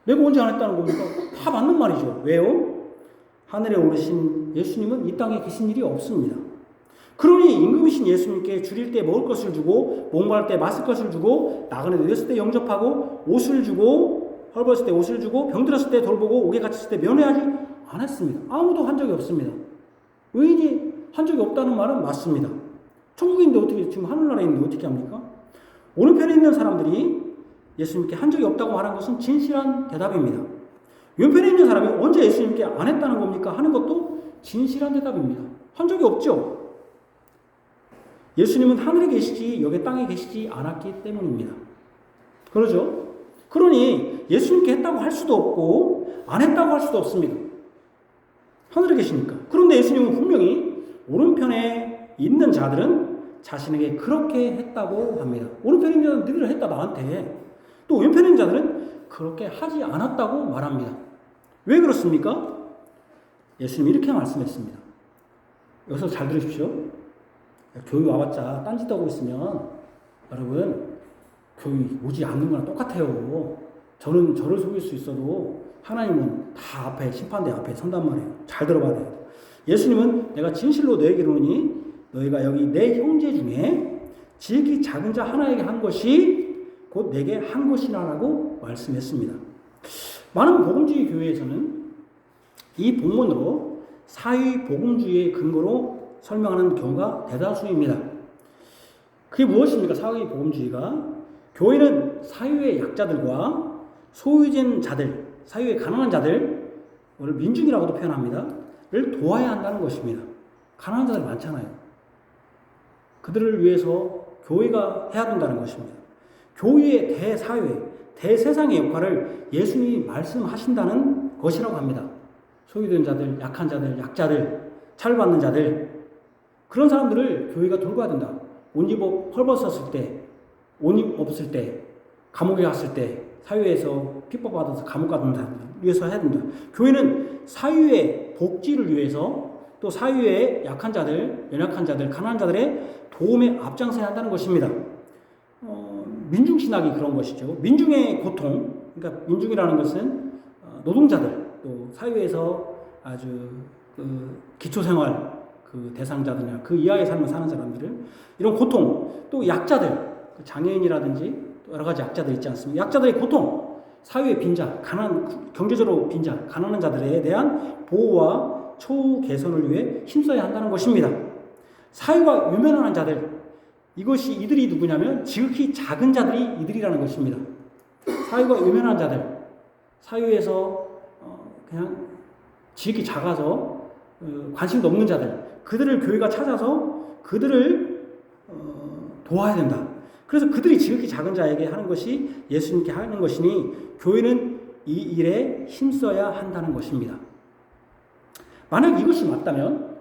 내가 언제 안 했다는 겁니까? 다 맞는 말이죠. 왜요? 하늘에 오르신 예수님은 이 땅에 계신 일이 없습니다. 그러니 임금이신 예수님께 줄일 때 먹을 것을 주고 목마를 때 마실 것을 주고 나그네 되었을 때 영접하고 옷을 주고 헐벗을 때 옷을 주고 병들었을 때 돌보고 옥에 갇혔을 때 면회하지 않았습니다. 아무도 한 적이 없습니다. 의인이 한 적이 없다는 말은 맞습니다. 천국인데 어떻게 지금 하늘나라에 있는데 어떻게 합니까? 오른편에 있는 사람들이 예수님께 한 적이 없다고 말한 것은 진실한 대답입니다. 왼편에 있는 사람이 언제 예수님께 안 했다는 겁니까? 하는 것도 진실한 대답입니다. 한 적이 없죠. 예수님은 하늘에 계시지 여기 땅에 계시지 않았기 때문입니다. 그러죠? 그러니 예수님께 했다고 할 수도 없고 안 했다고 할 수도 없습니다. 하늘에 계시니까. 그런데 예수님은 분명히 오른편에 있는 자들은 자신에게 그렇게 했다고 합니다. 오른편에 있는 자들은 너희들 했다 나한테. 또 왼편에 있는 자들은 그렇게 하지 않았다고 말합니다. 왜 그렇습니까? 예수님이 이렇게 말씀했습니다. 여기서 잘 들으십시오. 교회 와봤자 딴짓하고 있으면 여러분 교회 오지 않는 거랑 똑같아요. 저는 저를 속일 수 있어도 하나님은 다 앞에 심판대 앞에 선단 말이에요. 잘 들어봐야 돼요. 예수님은 내가 진실로 너에게 이르노니 너희가 여기 내 형제 중에 지극히 작은 자 하나에게 한 것이 곧 내게 한 것이라고 말씀했습니다. 많은 복음주의 교회에서는 이 본문으로 사회 복음주의의 근거로 설명하는 경우가 대다수입니다. 그게 무엇입니까? 사회 복음주의가 교회는 사회의 약자들과 소유진 자들, 사회의 가난한 자들을 민중이라고도 표현합니다. 를 도와야 한다는 것입니다. 가난한 자들 많잖아요. 그들을 위해서 교회가 해야 된다는 것입니다. 교회의 대사회, 대세상의 역할을 예수님이 말씀하신다는 것이라고 합니다. 소유된 자들, 약한 자들, 약자들, 차별받는 자들, 그런 사람들을 교회가 돌봐야 된다. 옷 입어 헐벗었을 때, 옷 없을 때, 감옥에 갔을 때, 사회에서 핍박받아서 감옥 가는 사람들 위해서 해야 된다. 교회는 사회의 복지를 위해서 또 사회의 약한 자들, 연약한 자들, 가난한 자들의 도움에 앞장서야 한다는 것입니다. 민중신학이 그런 것이죠. 민중의 고통, 그러니까 민중이라는 것은 노동자들, 또 사회에서 아주 기초생활 대상자들이나 그 이하의 삶을 사는 사람들을 이런 고통, 또 약자들, 장애인이라든지 여러 가지 약자들 있지 않습니까? 약자들의 고통, 사회의 빈자, 경제적으로 빈자, 가난한 자들에 대한 보호와 처우 개선을 위해 힘써야 한다는 것입니다. 사회가 유면한 자들, 이것이 이들이 누구냐면 지극히 작은 자들이 이들이라는 것입니다. 사회가 유면한 자들, 사회에서 그냥 지극히 작아서 관심도 없는 자들, 그들을 교회가 찾아서 그들을 도와야 된다. 그래서 그들이 지극히 작은 자에게 하는 것이 예수님께 하는 것이니 교회는 이 일에 힘써야 한다는 것입니다. 만약 이것이 맞다면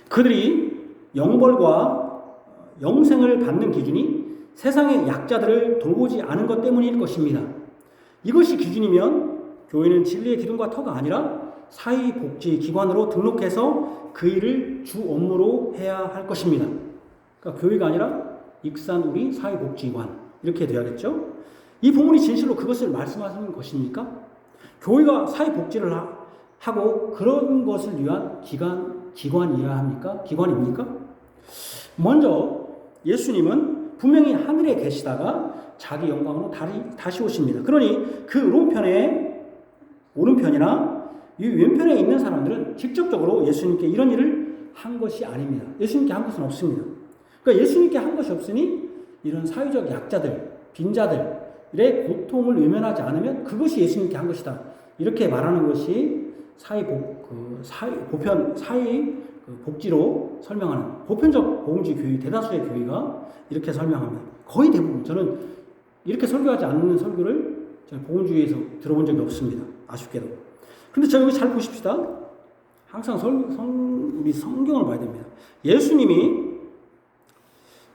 그들이 영벌과 영생을 받는 기준이 세상의 약자들을 돌보지 않은 것 때문일 것입니다. 이것이 기준이면 교회는 진리의 기둥과 터가 아니라 사회복지기관으로 등록해서 그 일을 주 업무로 해야 할 것입니다. 그러니까 교회가 아니라 익산 우리 사회복지관 이렇게 돼야겠죠. 이 본문이 진실로 그것을 말씀하시는 것입니까? 교회가 사회복지를 하고 그런 것을 위한 기관이어야 합니까? 기관입니까? 먼저 예수님은 분명히 하늘에 계시다가 자기 영광으로 다시 오십니다. 그러니 그 오른편이나 이 왼편에 있는 사람들은 직접적으로 예수님께 이런 일을 한 것이 아닙니다. 예수님께 한 것은 없습니다. 그러니까 예수님께 한 것이 없으니 이런 사회적 약자들, 빈자들의 고통을 외면하지 않으면 그것이 예수님께 한 것이다. 이렇게 말하는 것이 복지로 설명하는 보편적 복음주의 교회, 대다수의 교회가 이렇게 설명합니다. 거의 대부분 저는 이렇게 설교하지 않는 설교를 복음주의에서 들어본 적이 없습니다. 아쉽게도. 근데 저 여기 잘 보십시다. 항상 우리 성경을 봐야 됩니다. 예수님이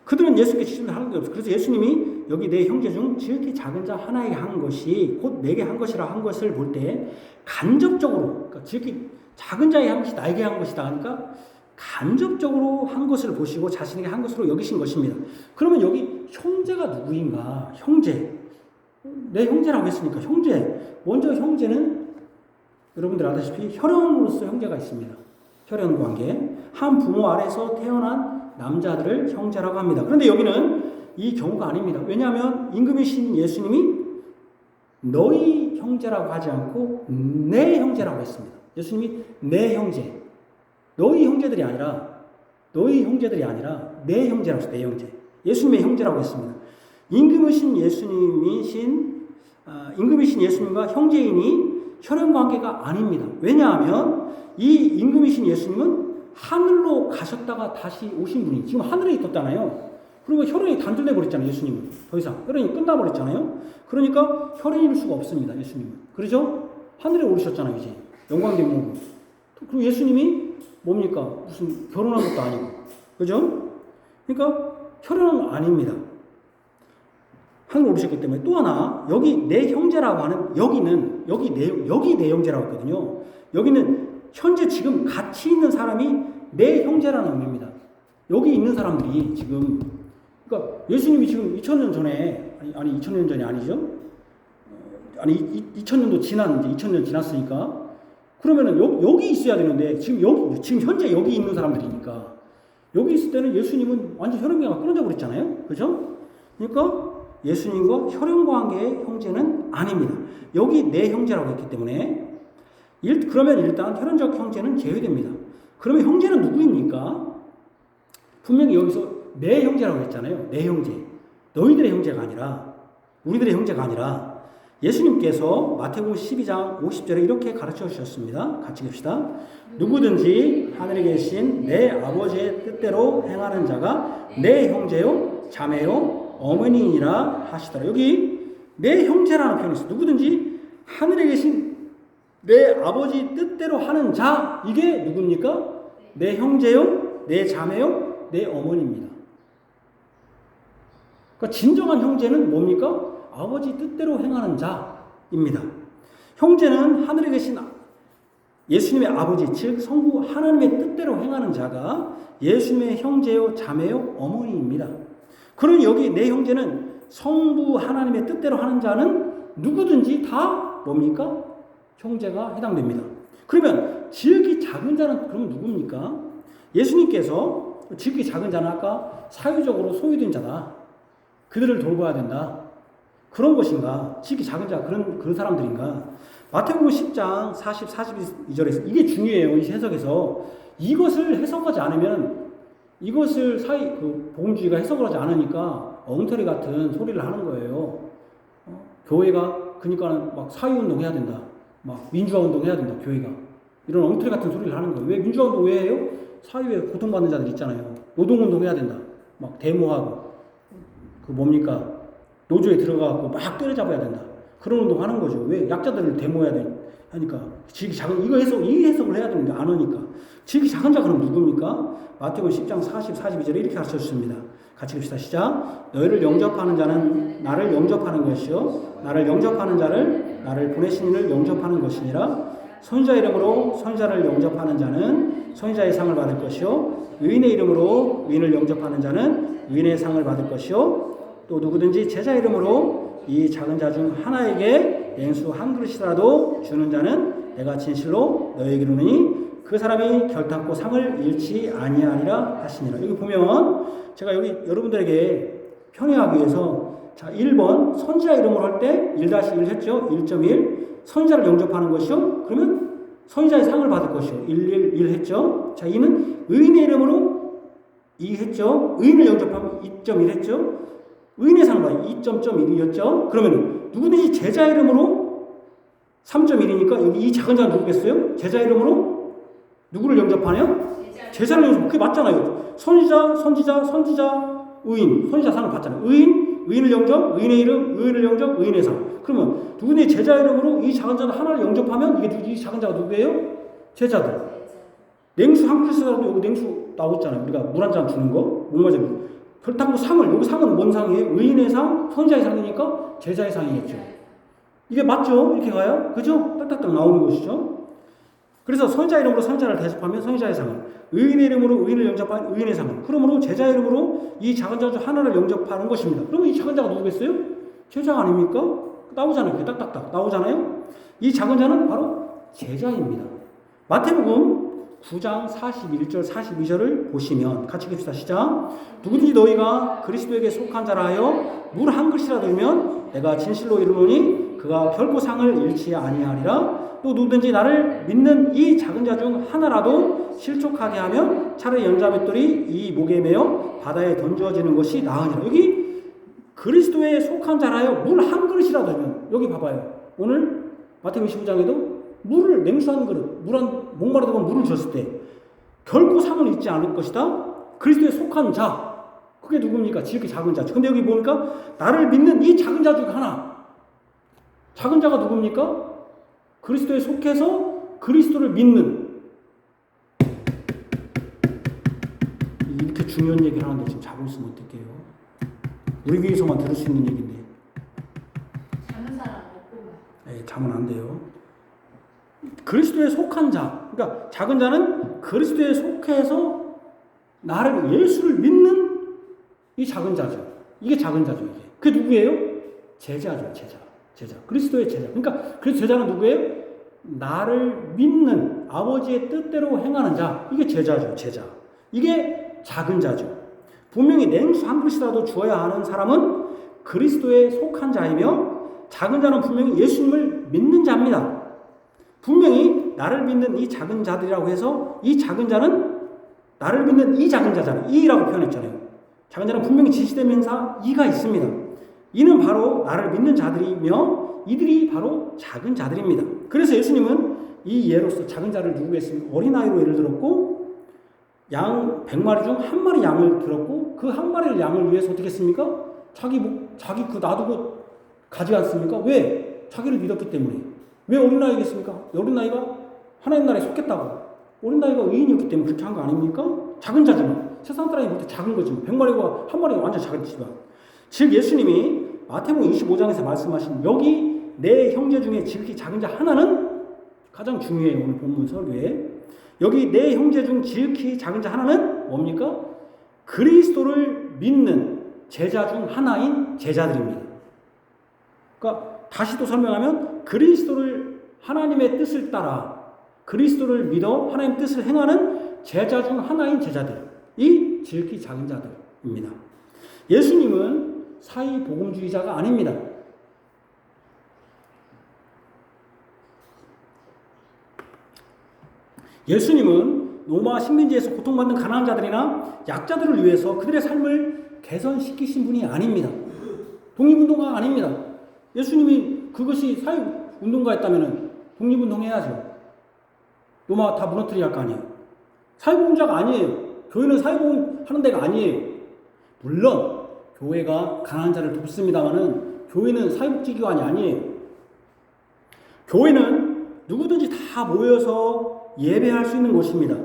그들은 예수께 지시를 하는 게 없어요. 그래서 예수님이 여기 내 형제 중 지극히 작은 자 하나에게 한 것이 곧 내게 한 것이라 한 것을 볼 때 간접적으로, 그러니까 지극히 작은 자에게 한 것이 나에게 한 것이다 하니까 간접적으로 한 것을 보시고 자신에게 한 것으로 여기신 것입니다. 그러면 여기 형제가 누구인가? 형제. 내 형제라고 했으니까 형제. 먼저 형제는 여러분들 아다시피 혈연으로서 형제가 있습니다. 혈연 관계. 한 부모 아래서 태어난 남자들을 형제라고 합니다. 그런데 여기는 이 경우가 아닙니다. 왜냐하면 임금이신 예수님이 너희 형제라고 하지 않고 내 형제라고 했습니다. 예수님이 내 형제, 너희 형제들이 아니라 내 형제라고 했어요. 내 형제. 예수님의 형제라고 했습니다. 임금이신 예수님과 형제이니 혈연 관계가 아닙니다. 왜냐하면 이 임금이신 예수님은 하늘로 가셨다가 다시 오신 분이 지금 하늘에 있었잖아요. 그리고 혈연이 단절돼 버렸잖아요. 예수님은 더 이상 혈연이 끝나버렸잖아요. 그러니까 혈연일 수가 없습니다. 예수님은. 그렇죠? 하늘에 오르셨잖아요. 이제 영광된 몸으로. 그리고 예수님이 뭡니까? 무슨 결혼한 것도 아니고, 그죠? 그러니까 혈연은 아닙니다. 하늘 오르셨기 때문에. 또 하나 여기 내 형제라고 하는 여기 내 형제라고 했거든요. 여기는 현재 지금 같이 있는 사람이 내 형제라는 의미입니다. 여기 있는 사람들이 지금, 그러니까 예수님이 지금 2000년 전에, 아니 2000년 전이 아니죠? 아니 2000년도 이제 2000년 지났으니까 그러면은 여기 있어야 되는데 지금 현재 여기 있는 사람들이니까 여기 있을 때는 예수님은 완전 혈연관계가 끊어져 버렸잖아요. 그죠? 그러니까 예수님과 혈연관계의 형제는 아닙니다. 여기 내 형제라고 했기 때문에 그러면 일단 혈연적 형제는 제외됩니다. 그러면 형제는 누구입니까? 분명히 여기서 내 형제라고 했잖아요. 내 형제. 너희들의 형제가 아니라, 우리들의 형제가 아니라 예수님께서 마태복음 12장 50절에 이렇게 가르쳐 주셨습니다. 같이 봅시다. 누구든지 하늘에 계신 내 아버지의 뜻대로 행하는 자가 내 형제요, 자매요, 어머니이라 하시더라. 여기 내 형제라는 표현이 있어요. 누구든지 하늘에 계신 내 아버지 뜻대로 하는 자, 이게 누굽니까? 내 형제요, 내 자매요, 내 어머니입니다. 그러니까 진정한 형제는 뭡니까? 아버지 뜻대로 행하는 자입니다. 형제는 하늘에 계신 예수님의 아버지, 즉 성부 하나님의 뜻대로 행하는 자가 예수님의 형제요, 자매요, 어머니입니다. 그러니 여기 내 형제는 성부 하나님의 뜻대로 하는 자는 누구든지 다 뭡니까? 형제가 해당됩니다. 그러면 지극히 작은 자는 그러면 누굽니까? 예수님께서 지극히 작은 자는 아까 사회적으로 소외된 자다. 그들을 돌봐야 된다. 그런 것인가? 지극히 작은 자 그런 사람들인가? 마태복음 10장 42절에서 이게 중요해요. 이 해석에서 이것을 해석하지 않으면 이것을 복음주의가 해석을 하지 않으니까 엉터리 같은 소리를 하는 거예요. 교회가 그러니까는 막 사회운동 해야 된다. 막 민주화 운동 해야 된다. 교회가 이런 엉터리 같은 소리를 하는 거예요. 왜 민주화 운동 왜 해요? 사회에 고통받는 자들 있잖아요. 노동운동 해야 된다. 막 데모하고 뭡니까? 노조에 들어가고 막 때려잡아야 된다. 그런 운동 하는 거죠. 왜? 약자들을 데모해야 하니까. 지극히 작은, 이 해석을 해야 되는데 안 하니까. 지극히 작은 자 그럼 누굽니까? 마태복음 10장 42절에 이렇게 가르쳐 주십니다. 같이 봅시다. 시작. 너희를 영접하는 자는 나를 영접하는 것이요. 나를 영접하는 자를 나를 보내신 이를 영접하는 것이니라. 선지자 이름으로 선지자를 영접하는 자는 선지자의 상을 받을 것이요. 의인의 이름으로 의인을 영접하는 자는 의인의 상을 받을 것이요. 또 누구든지 제자 이름으로 이 작은 자 중 하나에게 냉수 한 그릇이라도 주는 자는 내가 진실로 너희에게 이르노니 그 사람이 결탄코 상을 잃지 아니하리라 하시니라. 여기 보면 제가 여기 여러분들에게 편의하기 위해서 자 1번 선지자 이름으로 할 때 1-1 했죠. 1.1 선지자를 영접하는 것이요. 그러면 선지자의 상을 받을 것이요. 1 했죠. 자, 이는 의인의 이름으로 2 했죠. 의인을 영접하면 2.1 했죠. 의인의 상을 받아 2.1이었죠. 그러면 누구든지 제자 이름으로 3.1이니까 여기 이 작은 자는 누구겠어요? 제자 이름으로 누구를 영접하냐? 제자를 영접. 그게 맞잖아요. 선지자, 의인. 선지자 상을 받잖아요. 의인을 영접, 의인의 이름, 의인을 영접, 의인의 상. 그러면 누구든지 제자 이름으로 이 작은 자는 하나를 영접하면 이 작은 자가 누구예요? 제자들. 냉수 한 그릇이라도 여기 냉수 나오잖아요. 우리가 물 한 잔 주는 거. 목마르면. 그렇다고 상을, 여기 상은 뭔 상이에요? 의인의 상, 선지자의 상이니까 제자의 상이겠죠. 이게 맞죠? 이렇게 가요? 그죠? 딱딱딱 나오는 것이죠. 그래서 선지자 이름으로 선지자를 대접하면 선지자의 상을, 의인의 이름으로 의인을 영접하면 의인의 상을, 그러므로 제자 이름으로 이 작은 자 중 하나를 영접하는 것입니다. 그러면 이 작은 자가 누구겠어요? 제자 아닙니까? 나오잖아요. 딱딱딱 나오잖아요. 이 작은 자는 바로 제자입니다. 마태복음 9장 41절 42절을 보시면 같이 읽읍시다. 시작. 누구든지 너희가 그리스도에게 속한 자라 하여 물 한 그릇이라도 이면 내가 진실로 이르노니 그가 결코 상을 잃지 아니하리라. 또 누구든지 나를 믿는 이 작은 자 중 하나라도 실족하게 하면 차라리 연자맷돌이 이 목에 매어 바다에 던져지는 것이 나으니라. 여기 그리스도에 속한 자라요. 물 한 그릇이라도 주면, 여기 봐봐요. 오늘 마태복음 25장에도 물을, 냉수 한 그릇, 목마르다고 물을 줬을 때 결코 상을 잊지 않을 것이다. 그리스도에 속한 자, 그게 누굽니까? 지극히 작은 자죠. 근데 여기 보니까 나를 믿는 이 작은 자 중 하나, 작은 자가 누굽니까? 그리스도에 속해서 그리스도를 믿는. 이렇게 중요한 얘기를 하는데 지금 자고 있으면 어떡해요? 우리 교회에서만 들을 수 있는 얘기인데. 자는 사람 없고. 네, 자면 안 돼요. 그리스도에 속한 자, 그러니까 작은 자는 그리스도에 속해서 나를, 예수를 믿는 이 작은 자죠. 이게 작은 자죠. 이게. 그게 누구예요? 제자죠. 제자. 그리스도의 제자. 그러니까 그래서 제자는 누구예요? 나를 믿는, 아버지의 뜻대로 행하는 자. 이게 제자죠. 제자. 이게 작은 자죠. 분명히 냉수 한 그릇이라도 주어야 하는 사람은 그리스도에 속한 자이며, 작은 자는 분명히 예수님을 믿는 자입니다. 분명히 나를 믿는 이 작은 자들이라고 해서 이 작은 자는 나를 믿는 이 작은 자잖아요. 이라고 표현했잖아요. 작은 자는 분명히 지시대명사 이가 있습니다. 이는 바로 나를 믿는 자들이며 이들이 바로 작은 자들입니다. 그래서 예수님은 이 예로서 작은 자를 누구겠습니까? 어린아이로 예를 들었고, 양 100마리 중 한 마리 양을 들었고, 그 한 마리를 양을 위해서 어떻게 했습니까? 자기 그 놔두고 가지 않습니까? 왜? 자기를 믿었기 때문에. 왜 어린아이겠습니까? 어린아이가 하나님 나라에 속했다고. 어린아이가 의인이었기 때문에 그렇게 한 거 아닙니까? 작은 자지만. 세상 사람이 볼 때 작은 거지만. 100마리가 한 마리가 완전 작은지만. 즉 예수님이 마태복음 25장에서 말씀하신 여기 내 형제 중에 지극히 작은 자 하나는 가장 중요해요. 오늘 본문 설교에. 여기 내 형제 중 지극히 작은 자 하나는 뭡니까? 그리스도를 믿는 제자 중 하나인 제자들입니다. 그러니까 다시 또 설명하면 그리스도를, 하나님의 뜻을 따라 그리스도를 믿어 하나님의 뜻을 행하는 제자 중 하나인 제자들, 이 지극히 작은 자들입니다. 예수님은 사이 복음주의자가 아닙니다. 예수님은 로마 식민지에서 고통받는 가난한 자들이나 약자들을 위해서 그들의 삶을 개선시키신 분이 아닙니다. 독립운동가가 아닙니다. 예수님이 그것이 사회운동가였다면 독립운동해야죠. 로마 다 무너뜨려야 할 거 아니에요. 사회복음자가 아니에요. 교회는 사회복음 하는 데가 아니에요. 물론 교회가 가난한 자를 돕습니다만은 교회는 사회복지기관이 아니에요. 교회는 누구든지 다 모여서 예배할 수 있는 곳입니다.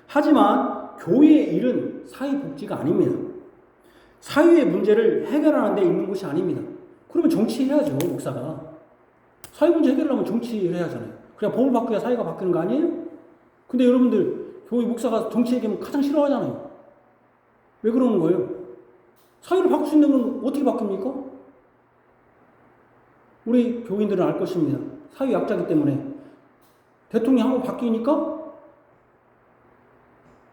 하지만 교회의 일은 사회복지가 아닙니다. 사회의 문제를 해결하는 데 있는 곳이 아닙니다. 그러면 정치해야죠, 목사가. 사회 문제 해결하려면 정치를 해야 하잖아요. 그냥 법을 바꿔야 사회가 바뀌는 거 아니에요? 근데 여러분들, 교회 목사가 정치 얘기하면 가장 싫어하잖아요. 왜 그러는 거예요? 사회를 바꿀 수 있는 건 어떻게 바뀝니까? 우리 교인들은 알 것입니다. 사회 약자이기 때문에. 대통령이 한번 바뀌니까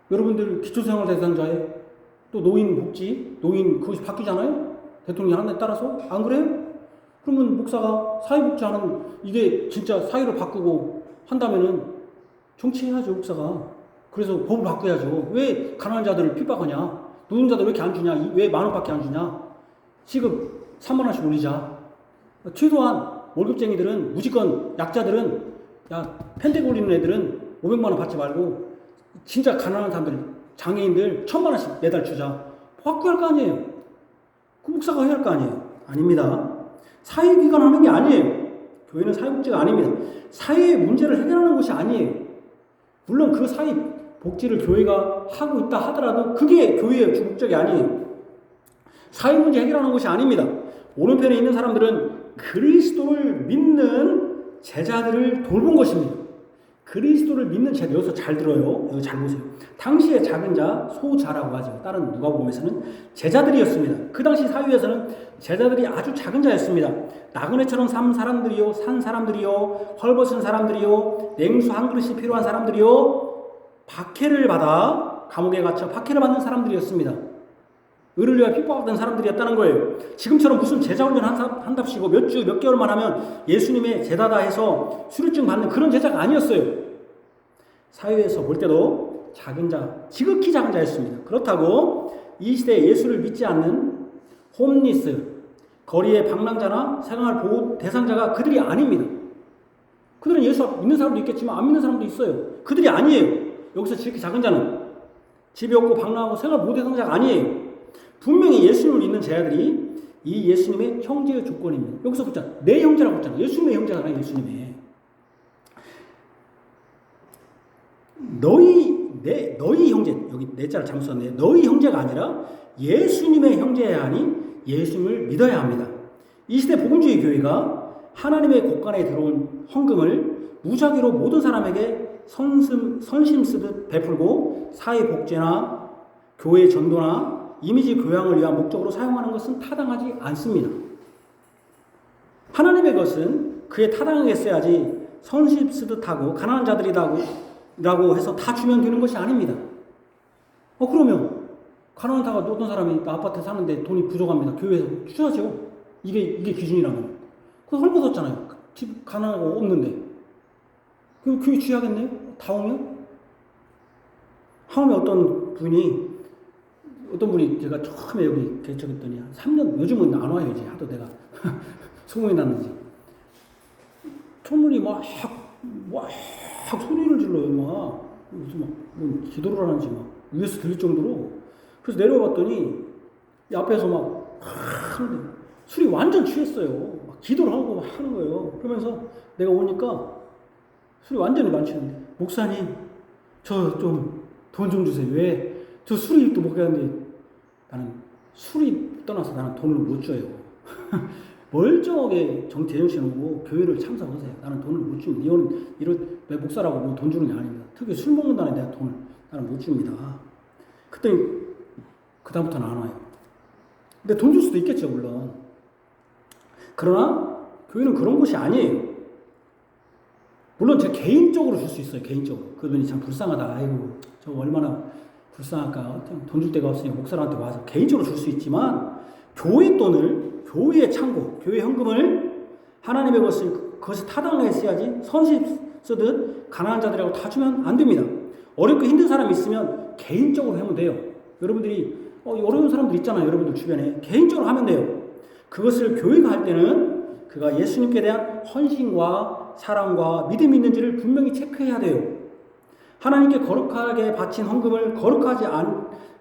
여러분들 기초생활 대상자에 또 노인 복지, 노인 그것이 바뀌잖아요? 대통령이 하는 데 따라서. 안 그래요? 그러면 목사가 사회복지하는, 이게 진짜 사회를 바꾸고 한다면은 정치해야죠, 목사가. 그래서 법을 바꿔야죠. 왜 가난한 자들을 핍박하냐? 노동자들 왜 이렇게 안 주냐? 왜 10,000원밖에 안 주냐? 시급 30,000원씩 올리자. 최소한 월급쟁이들은, 무조건 약자들은, 야, 펜덱 올리는 애들은 500만원 받지 말고 진짜 가난한 사람들, 장애인들 1,000만원씩 매달 주자. 바꿔야 할 거 아니에요. 그 목사가 해야 할 거 아니에요. 아닙니다. 사회기관 하는 게 아니에요. 교회는 사회복지가 아닙니다. 사회의 문제를 해결하는 곳이 아니에요. 물론 그 사회복지를 교회가 하고 있다 하더라도 그게 교회의 주 목적이 아니에요. 사회 문제 해결하는 곳이 아닙니다. 오른편에 있는 사람들은 그리스도를 믿는 제자들을 돌본 것입니다. 그리스도를 믿는 제자, 여기서 잘 들어요. 여기 잘 보세요. 당시의 작은 자, 소자라고 하죠. 다른 누가복음에서는 제자들이었습니다. 그 당시 사회에서는 제자들이 아주 작은 자였습니다. 나그네처럼 산 사람들이요, 헐벗은 사람들이요, 냉수 한 그릇이 필요한 사람들이요, 박해를 받아 감옥에 갇혀 박해를 받는 사람들이었습니다. 의를 위하여 핍박받는 사람들이었다는 거예요. 지금처럼 무슨 제자훈련 한답시고 몇 주, 몇 개월만 하면 예수님의 제자다 해서 수료증 받는 그런 제자가 아니었어요. 사회에서 볼 때도 작은 자, 지극히 작은 자였습니다. 그렇다고 이 시대에 예수를 믿지 않는 홈리스, 거리의 방랑자나 생활 보호 대상자가 그들이 아닙니다. 그들은 예수 믿는 사람도 있겠지만 안 믿는 사람도 있어요. 그들이 아니에요. 여기서 지극히 작은 자는 집이 없고 방랑하고 생활 보호 대상자가 아니에요. 분명히 예수님을 믿는 제자들이 이 예수님의 형제의 조건입니다. 여기서 보자. 내 형제라고 했잖아. 예수님의 형제잖아. 예수님의. 너희 형제, 여기 내 자를 잘못 썼네. 너희 형제가 아니라 예수님의 형제야 하니 예수님을 믿어야 합니다. 이 시대 복음주의 교회가 하나님의 곳간에 들어온 헌금을 무작위로 모든 사람에게 선심 쓰듯 베풀고 사회복지나 교회 전도나 이미지 교양을 위한 목적으로 사용하는 것은 타당하지 않습니다. 하나님의 것은 그에 타당하게 써야지 선심 쓰듯 하고 가난한 자들이라고 해서 다 주면 되는 것이 아닙니다. 그러면 가난하다가 어떤 사람이 아파트에 사는데 돈이 부족합니다. 교회에서 주셔야죠. 이게 기준이라면. 그래서 헐벗었잖아요. 집 가난하고 없는데. 그럼 교회 주야겠네요? 다 오면? 하음에 어떤 분이 제가 처음에 여기 개척했더니 한 3년, 요즘은 안 와요, 이제. 하도 내가 소문이 났는지. 초문이 막 소리를 질러요, 막. 무슨 기도를 하는지 위에서 들릴 정도로. 그래서 내려와 봤더니 이 앞에서 하는데 술이 완전 취했어요. 막 기도를 하고 막 하는 거예요. 그러면서 내가 오니까 술이 완전히 만취했는데, 목사님, 저 좀 돈 좀 주세요. 왜? 저 술이 또 먹겠는데, 나는 술이 떠나서 나는 돈을 못 줘요. 멀쩡하게 제정신하고 교회를 참석하세요. 나는 돈을 못 줍니다. 이런 내 목사라고 돈 주는 게 아닙니다. 특히 술 먹는다는 내가 돈을 나는 못 줍니다. 그랬더니 그다음부터는 안 와요. 근데 돈 줄 수도 있겠죠, 물론. 그러나 교회는 그런 곳이 아니에요. 물론 제가 개인적으로 줄 수 있어요. 개인적으로. 그분이 참 불쌍하다. 아이고, 저 얼마나 불쌍할까. 돈 줄 데가 없으니 목사한테 와서 개인적으로 줄 수 있지만, 교회 돈을, 교회의 창고, 교회 현금을 하나님의 그것이 타당하게 써야지 선심 쓰듯 가난한 자들이라고 다 주면 안 됩니다. 어렵고 힘든 사람이 있으면 개인적으로 하면 돼요. 여러분들이 어려운 사람들 있잖아요. 여러분들 주변에. 개인적으로 하면 돼요. 그것을 교회가 할 때는 그가 예수님께 대한 헌신과 사랑과 믿음이 있는지를 분명히 체크해야 돼요. 하나님께 거룩하게 바친 헌금을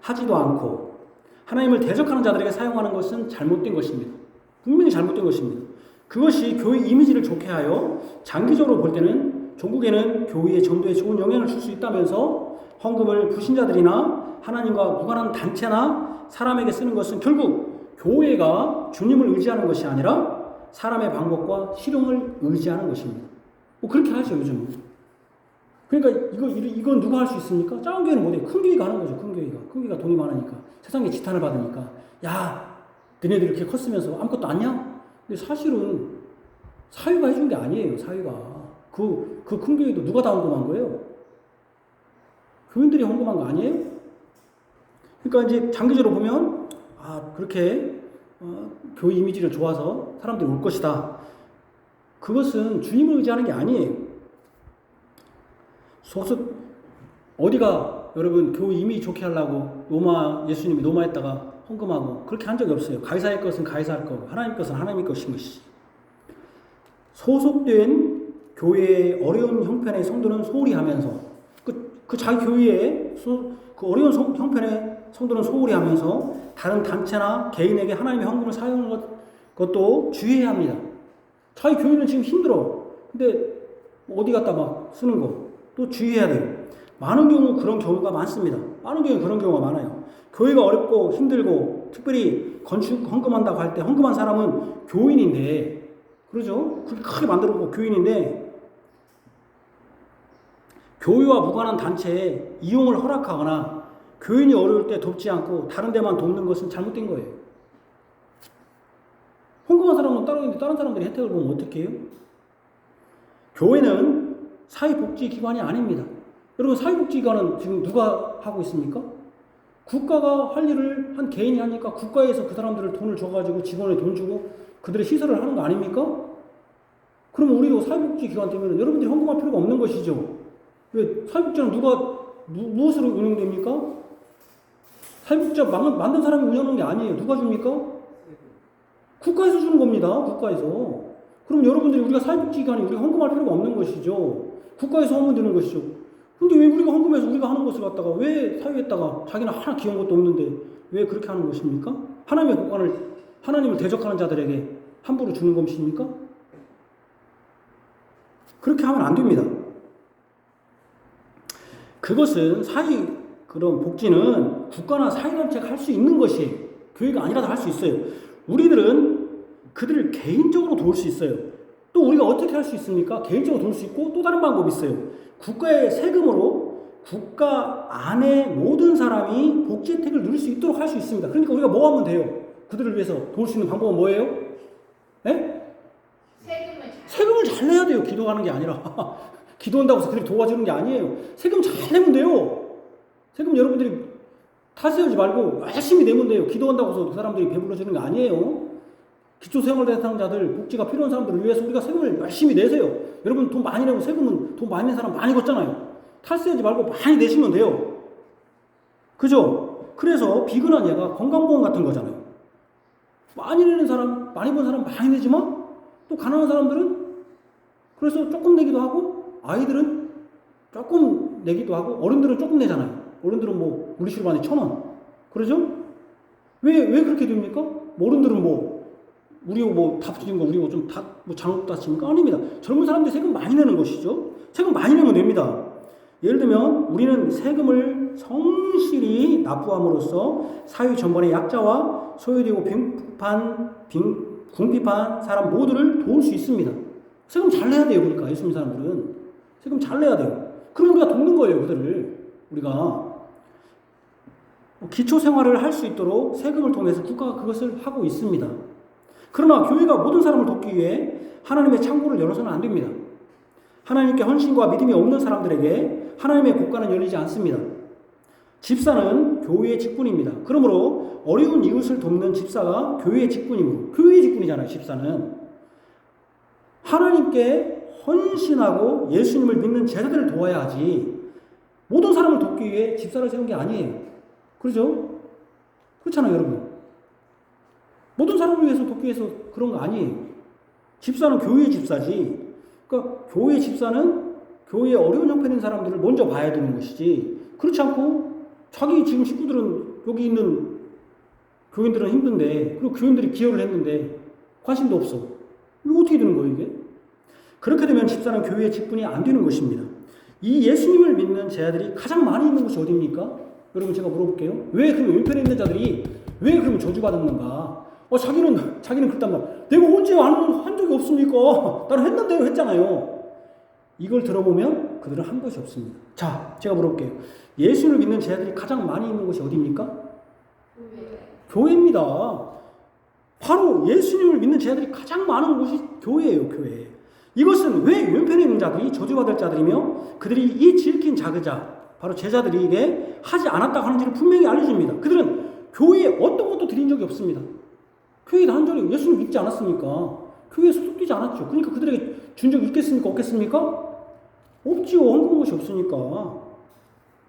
하지도 않고 하나님을 대적하는 자들에게 사용하는 것은 잘못된 것입니다. 분명히 잘못된 것입니다. 그것이 교회 이미지를 좋게 하여 장기적으로 볼 때는 종국에는 교회의 전도에 좋은 영향을 줄 수 있다면서 헌금을 불신자들이나 하나님과 무관한 단체나 사람에게 쓰는 것은 결국 교회가 주님을 의지하는 것이 아니라 사람의 방법과 실용을 의지하는 것입니다. 그렇게 하죠, 요즘은. 그러니까 이건 누가 할 수 있습니까? 작은 교회는 못해요. 큰 교회가 하는 거죠, 큰 교회가. 큰 교회가 돈이 많으니까. 세상에 지탄을 받으니까. 야, 너네들 이렇게 컸으면서 아무것도 아니야? 근데 사실은 사회가 해준 게 아니에요, 사회가. 그 큰 교회도 누가 다 헌금한 거예요? 교인들이 헌금한 거 아니에요? 그러니까 이제 장기적으로 보면, 그렇게, 교회 이미지를 좋아서 사람들이 올 것이다. 그것은 주님을 의지하는 게 아니에요. 소속 어디가 여러분 교회 이미지 좋게 하려고 예수님이 로마에다가 헌금하고 그렇게 한 적이 없어요. 가이사의 것은 가이사의 거고 하나님 것은 하나님의 것인 것이지. 소속된 교회의 어려운 형편의 성도는 소홀히 하면서 그 자기 교회의 그 어려운 형편의 성도는 소홀히 하면서 다른 단체나 개인에게 하나님의 헌금을 사용하는 것도 주의해야 합니다. 자기 교회는 지금 힘들어. 근데 어디 갔다 막 쓰는 거 또 주의해야 돼요. 많은 경우 그런 경우가 많습니다. 많은 경우 그런 경우가 많아요. 교회가 어렵고 힘들고 특별히 건축 헌금한다고 할 때 헌금한 사람은 교인인데 그러죠? 그렇게 크게 만들어보고 교인인데 교회와 무관한 단체에 이용을 허락하거나 교인이 어려울 때 돕지 않고 다른 데만 돕는 것은 잘못된 거예요. 헌금한 사람은 따로 있는데 다른 사람들이 혜택을 보면 어떻게 해요? 교회는 사회복지기관이 아닙니다. 여러분 사회복지기관은 지금 누가 하고 있습니까? 국가가 할 일을 한 개인이 하니까 국가에서 그 사람들을 돈을 줘가지고 직원에 돈 주고 그들의 시설을 하는 거 아닙니까? 그러면 우리도 사회복지기관 되면 여러분들이 헌금할 필요가 없는 것이죠. 왜 사회복지는 무엇으로 운영됩니까? 사회복지 만든 사람이 운영하는 게 아니에요. 누가 줍니까? 국가에서 주는 겁니다. 국가에서. 그럼 여러분들이 우리가 사회복지기관이 우리가 헌금할 필요가 없는 것이죠. 국가에서 헌금 되는 것이죠. 근데 왜 우리가 헌금해서 우리가 하는 것을 갖다가 왜 사회에다가 자기는 하나 기여한 것도 없는데 왜 그렇게 하는 것입니까? 하나님의 국간을 하나님을 대적하는 자들에게 함부로 주는 것입니까? 그렇게 하면 안 됩니다. 그것은 그런 복지는 국가나 사회단체가 할 수 있는 것이에요. 교회가 아니라도 할 수 있어요. 우리들은 그들을 개인적으로 도울 수 있어요. 또 우리가 어떻게 할 수 있습니까? 개인적으로 도울 수 있고 또 다른 방법이 있어요. 국가의 세금으로 국가 안에 모든 사람이 복지 혜택을 누릴 수 있도록 할 수 있습니다. 그러니까 우리가 뭐 하면 돼요? 그들을 위해서 도울 수 있는 방법은 뭐예요? 네? 세금을 잘 내야 돼요. 기도하는 게 아니라. 기도한다고 해서 그들이 도와주는 게 아니에요. 세금 잘 내면 돼요. 세금 여러분들이 탈세우지 말고 열심히 내면 돼요. 기도한다고 해서 그 사람들이 배불러주는 게 아니에요. 기초생활 대상자들, 복지가 필요한 사람들을 위해서 우리가 세금을 열심히 내세요. 여러분 돈 많이 내고 세금은 돈 많이 낸 사람 많이 걷잖아요. 탈세하지 말고 많이 내시면 돼요. 그죠? 그래서 비근한 얘가 건강보험 같은 거잖아요. 많이 내는 사람, 많이 번 사람 많이 내지만 또 가난한 사람들은 그래서 조금 내기도 하고 아이들은 조금 내기도 하고 어른들은 조금 내잖아요. 어른들은 뭐 물리치료반에 1,000원. 그러죠? 왜 그렇게 됩니까? 어른들은 우리가 다 붙이는 거, 우리가 좀 장업 다칩니까? 아닙니다. 젊은 사람들이 세금 많이 내는 것이죠. 세금 많이 내면 됩니다. 예를 들면, 우리는 세금을 성실히 납부함으로써 사회 전반의 약자와 소외되고 궁핍한 사람 모두를 도울 수 있습니다. 세금 잘 내야 돼요. 그러니까, 예수 믿는 사람들은. 세금 잘 내야 돼요. 그럼 우리가 돕는 거예요, 그들을. 우리가. 기초 생활을 할 수 있도록 세금을 통해서 국가가 그것을 하고 있습니다. 그러나 교회가 모든 사람을 돕기 위해 하나님의 창고를 열어서는 안 됩니다. 하나님께 헌신과 믿음이 없는 사람들에게 하나님의 국가는 열리지 않습니다. 집사는 교회의 직분입니다. 그러므로 어려운 이웃을 돕는 집사가 교회의 직분이므로 교회의 직분이잖아요. 집사는 하나님께 헌신하고 예수님을 믿는 제자들을 도와야 하지 모든 사람을 돕기 위해 집사를 세운 게 아니에요. 그렇죠? 그렇잖아요, 여러분. 모든 사람을 위해서 돕기 위해서 그런 거 아니에요. 집사는 교회의 집사지. 그러니까 교회의 집사는 교회의 어려운 형편인 있는 사람들을 먼저 봐야 되는 것이지. 그렇지 않고 자기 지금 식구들은 여기 있는 교인들은 힘든데 그리고 교인들이 기여를 했는데 관심도 없어. 이거 어떻게 되는 거예요, 이게? 그렇게 되면 집사는 교회의 직분이 안 되는 것입니다. 이 예수님을 믿는 제자들이 가장 많이 있는 곳이 어디입니까? 여러분 제가 물어볼게요. 왜 그럼 왼편에 있는 자들이 왜 그러면 저주받았는가? 자기는 그랬단 말이야. 내가 언제 한 적이 없습니까? 나는 했는데요 했잖아요. 이걸 들어보면 그들은 한 것이 없습니다. 자, 제가 물어볼게요. 예수를 믿는 제자들이 가장 많이 있는 곳이 어디입니까? 교회입니다. 바로 예수님을 믿는 제자들이 가장 많은 곳이 교회예요, 교회. 이것은 왜 왼편에 있는 자들이 저주받을 자들이며 그들이 이 지극힌 자그자 바로 제자들에게 하지 않았다고 하는지를 분명히 알려줍니다. 그들은 교회에 어떤 것도 드린 적이 없습니다. 교회에 한전에 예수를 믿지 않았으니까 교회에 소속되지 않았죠. 그러니까 그들에게 준 적이 있겠습니까? 없겠습니까? 없지요. 헌금 것이 없으니까.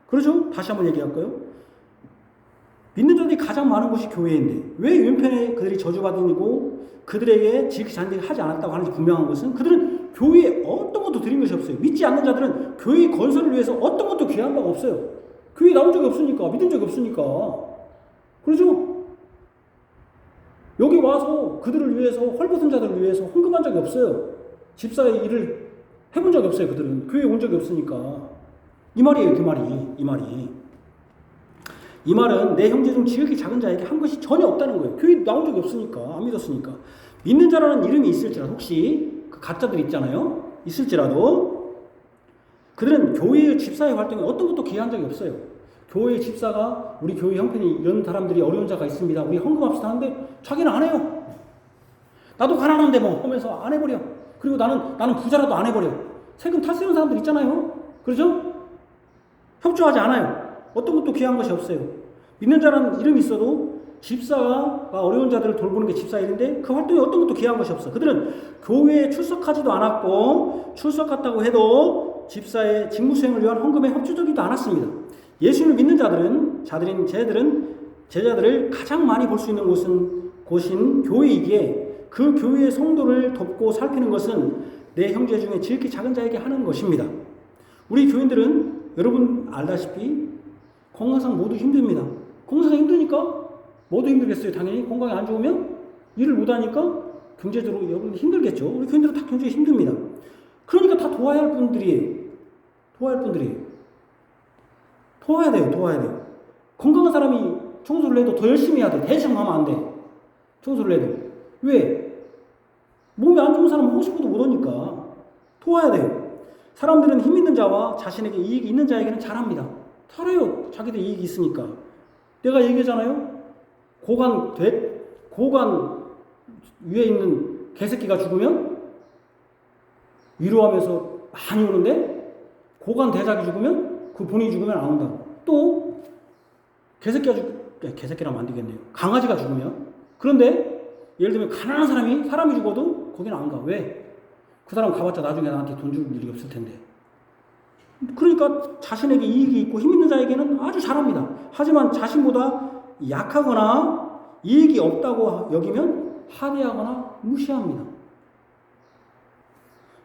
그렇죠? 다시 한번 얘기할까요? 믿는 자들이 가장 많은 곳이 교회인데 왜 왼편에 그들이 저주받으고 그들에게 지극히 잔대를 하지 않았다고 하는지 분명한 것은 그들은 교회에 어떤 것도 드린 것이 없어요. 믿지 않는 자들은 교회 건설을 위해서 어떤 것도 기여한 바가 없어요. 교회에 나온 적이 없으니까, 믿은 적이 없으니까. 그렇죠? 여기 와서 그들을 위해서, 헐벗은 자들을 위해서 헌금한 적이 없어요. 집사의 일을 해본 적이 없어요. 그들은 교회에 온 적이 없으니까. 이 말이에요. 그 말이. 이 말이. 이 말은 내 형제 중 지극히 작은 자에게 한 것이 전혀 없다는 거예요. 교회 나온 적이 없으니까, 안 믿었으니까. 믿는 자라는 이름이 있을지라도, 혹시 그 가짜들 있잖아요. 있을지라도 그들은 교회의 집사의 활동에 어떤 것도 기여한 적이 없어요. 교회의 집사가 우리 교회 형편이 이런 사람들이 어려운 자가 있습니다. 우리 헌금합시다 하는데 자기는 안 해요. 나도 가난한데 뭐 하면서 안 해버려. 그리고 나는 부자라도 안 해버려. 세금 탈세는 사람들 있잖아요. 그렇죠? 협조하지 않아요. 어떤 것도 귀한 것이 없어요. 믿는 자라는 이름이 있어도 집사가 어려운 자들을 돌보는 게 집사 일인데 그 활동에 어떤 것도 귀한 것이 없어. 그들은 교회에 출석하지도 않았고 출석했다고 해도 집사의 직무 수행을 위한 헌금에 협조적이지도 않았습니다. 예수를 믿는 제자들을 가장 많이 볼 수 있는 곳인 교회이기에 그 교회의 성도를 돕고 살피는 것은 내 형제 중에 지극히 작은 자에게 하는 것입니다. 우리 교인들은 여러분 알다시피 건강상 모두 힘듭니다. 건강상 힘드니까 모두 힘들겠어요. 당연히 건강이 안 좋으면 일을 못하니까 경제적으로 여러분 힘들겠죠. 우리 교인들은 다 경제에 힘듭니다. 그러니까 다 도와야 할 분들이에요. 도와야 돼요. 건강한 사람이 청소를 해도 더 열심히 해야 돼. 대충 하면 안 돼. 청소를 해도. 왜? 몸이 안 좋은 사람은 하고 싶어도 못 하니까. 도와야 돼요. 사람들은 힘 있는 자와 자신에게 이익이 있는 자에게는 잘합니다. 잘해요. 자기들 이익이 있으니까. 내가 얘기하잖아요. 고관 위에 있는 개새끼가 죽으면 위로하면서 많이 오는데 고관 대작이 죽으면 그 본인이 죽으면 안 온다고. 또 개새끼라면 안 되겠네요. 강아지가 죽으면. 그런데 예를 들면 가난한 사람이 죽어도 거기는 안 가. 왜? 그 사람 가봤자 나중에 나한테 돈 줄 일이 없을 텐데. 그러니까 자신에게 이익이 있고 힘 있는 자에게는 아주 잘합니다. 하지만 자신보다 약하거나 이익이 없다고 여기면 하대하거나 무시합니다.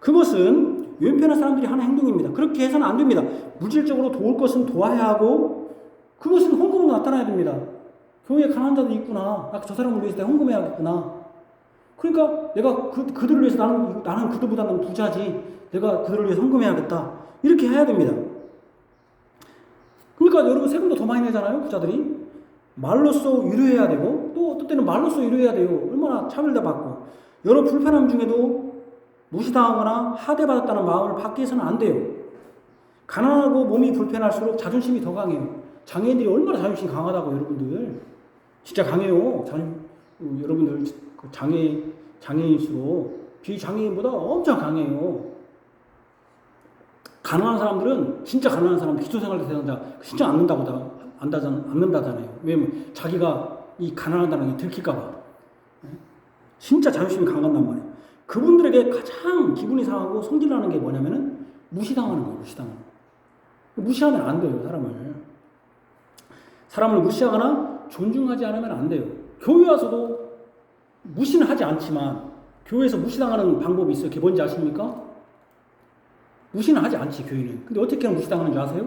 그것은 왼편한 사람들이 하는 행동입니다. 그렇게 해서는 안 됩니다. 물질적으로 도울 것은 도와야 하고 그것은 헌금으로 나타나야 됩니다. 교회에 가난한 자도 있구나. 저 사람을 위해서 내가 헌금해야겠구나. 그러니까 내가 그들을 위해서 나는 그들보다는 부자지. 내가 그들을 위해서 헌금해야겠다. 이렇게 해야 됩니다. 그러니까 여러분 세금도 더 많이 내잖아요. 부자들이. 말로써 위로해야 되고 또 어떤 때는 말로써 위로해야 돼요. 얼마나 차별받고. 여러 불편함 중에도 무시당하거나 하대받았다는 마음을 받게 해서는 안 돼요. 가난하고 몸이 불편할수록 자존심이 더 강해요. 장애인들이 얼마나 자존심이 강하다고 여러분들. 진짜 강해요. 여러분들 장애인일수록 비장애인보다 엄청 강해요. 가난한 사람들은 진짜 가난한 사람 기초생활 대상자 진짜 않는다잖아요. 왜냐면 자기가 이 가난하다는 게 들킬까봐. 진짜 자존심이 강한단 말이에요. 그분들에게 가장 기분이 상하고 성질나는 게 뭐냐면은 무시당하는 거예요. 무시하면 안 돼요. 사람을 무시하거나 존중하지 않으면 안 돼요. 교회 와서도 무시는 하지 않지만 교회에서 무시당하는 방법이 있어요. 그게 뭔지 아십니까? 무시는 하지 않지, 교회는. 근데 어떻게 하면 무시당하는 줄 아세요?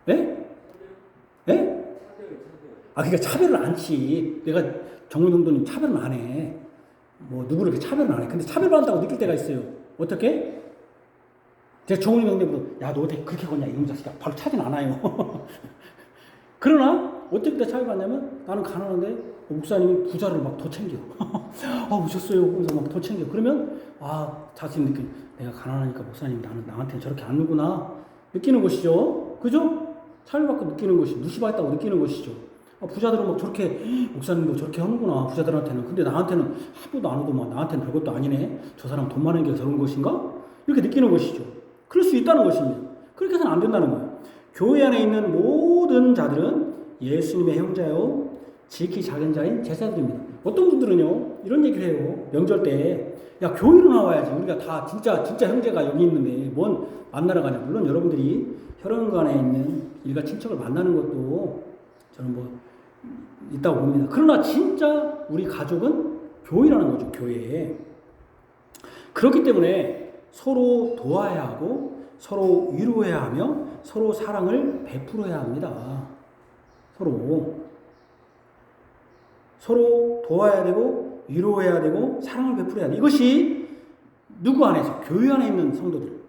네? 네? 그러니까 차별을 안 치. 내가 정문동도님 차별은 안 해. 뭐 누구를 이렇게 차별은 안 해. 근데 차별받는다고 느낄 때가 있어요. 어떻게? 제가 정문이 형님보다 야 너 어떻게 그렇게 걷냐 이놈 자식아 바로 차진 않아요. 그러나 어떻게 때 차별받냐면 나는 가난한데 목사님이 부자를 막 더 챙겨. 오셨어요. 그래서 막 더 챙겨. 그러면 자신 느끼 내가 가난하니까 목사님 나한테는 저렇게 안 누구나 느끼는 것이죠. 그죠? 차별받고 느끼는 것이 무시받았다고 느끼는 것이죠. 부자들은 막 저렇게 목사님도 저렇게 하는구나 부자들한테는. 근데 나한테는 한 번도 안 오더만 나한테는 별것도 아니네. 저 사람 돈 많은 게 저런 것인가? 이렇게 느끼는 것이죠. 그럴 수 있다는 것입니다. 그렇게 해서는 안 된다는 거예요. 교회 안에 있는 모든 자들은 예수님의 형제요 지극히 작은 자인 제자들입니다. 어떤 분들은요 이런 얘기를 해요. 명절 때 야 교회로 나와야지. 우리가 다 진짜 형제가 여기 있는데 뭔 만나러 가냐. 물론 여러분들이 혈연관에 있는 일가 친척을 만나는 것도 저는 뭐 있다고 봅니다. 그러나 진짜 우리 가족은 교회라는 거죠. 교회. 그렇기 때문에 서로 도와야 하고 서로 위로해야 하며 서로 사랑을 베풀어야 합니다. 서로 도와야 되고 위로해야 되고 사랑을 베풀어야 돼. 이것이 누구 안에서? 교회 안에 있는 성도들.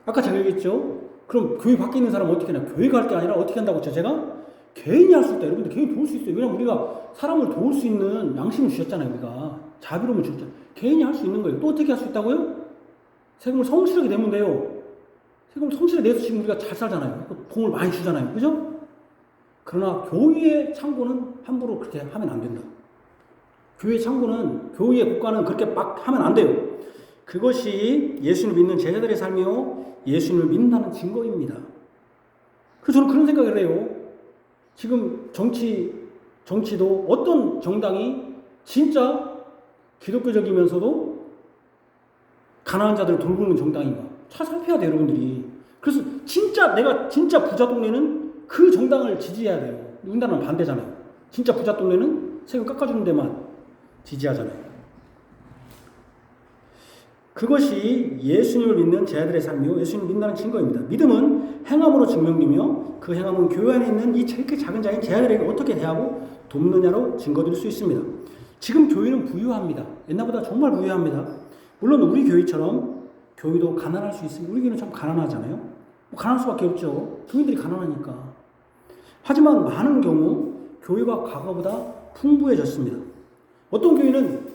아까 제가 얘기했죠. 그럼 교회 밖에 있는 사람은 어떻게 하냐? 교회가 할 게 아니라 어떻게 한다고 했죠? 제가 개인이 할 수 있다. 여러분들 개인이 도울 수 있어요. 왜냐면 우리가 사람을 도울 수 있는 양심을 주셨잖아요. 우리가 자비로움을 주셨잖아요. 개인이 할 수 있는 거예요. 또 어떻게 할 수 있다고요? 세금을 성실하게 내면 돼요. 세금을 성실하게 내서 지금 우리가 잘 살잖아요. 돈을 많이 주잖아요. 그죠? 그러나 교회의 창고는 함부로 그렇게 하면 안 된다. 교회 창고는, 교회의 국가는 그렇게 막 하면 안 돼요. 그것이 예수님을 믿는 제자들의 삶이요, 예수님을 믿는다는 증거입니다. 그래서 저는 그런 생각을 해요. 지금 정치도 어떤 정당이 진짜 기독교적이면서도 가난한 자들을 돌보는 정당인가? 잘 살펴야 돼요, 여러분들이. 그래서 내가 진짜 부자 동네는 그 정당을 지지해야 돼요. 우리나라는 반대잖아요. 진짜 부자 동네는 세금 깎아주는 데만 지지하잖아요. 그것이 예수님을 믿는 제자들의 삶이요, 예수님을 믿는다는 증거입니다. 믿음은 행함으로 증명되며 그 행함은 교회 안에 있는 이 이렇게 작은 자인 제자들에게 어떻게 대하고 돕느냐로 증거드릴 수 있습니다. 지금 교회는 부유합니다. 옛날보다 정말 부유합니다. 물론 우리 교회처럼 교회도 가난할 수 있습니다. 우리 교회는 참 가난하잖아요. 뭐 가난할 수밖에 없죠. 교인들이 가난하니까. 하지만 많은 경우 교회가 과거보다 풍부해졌습니다. 어떤 교회는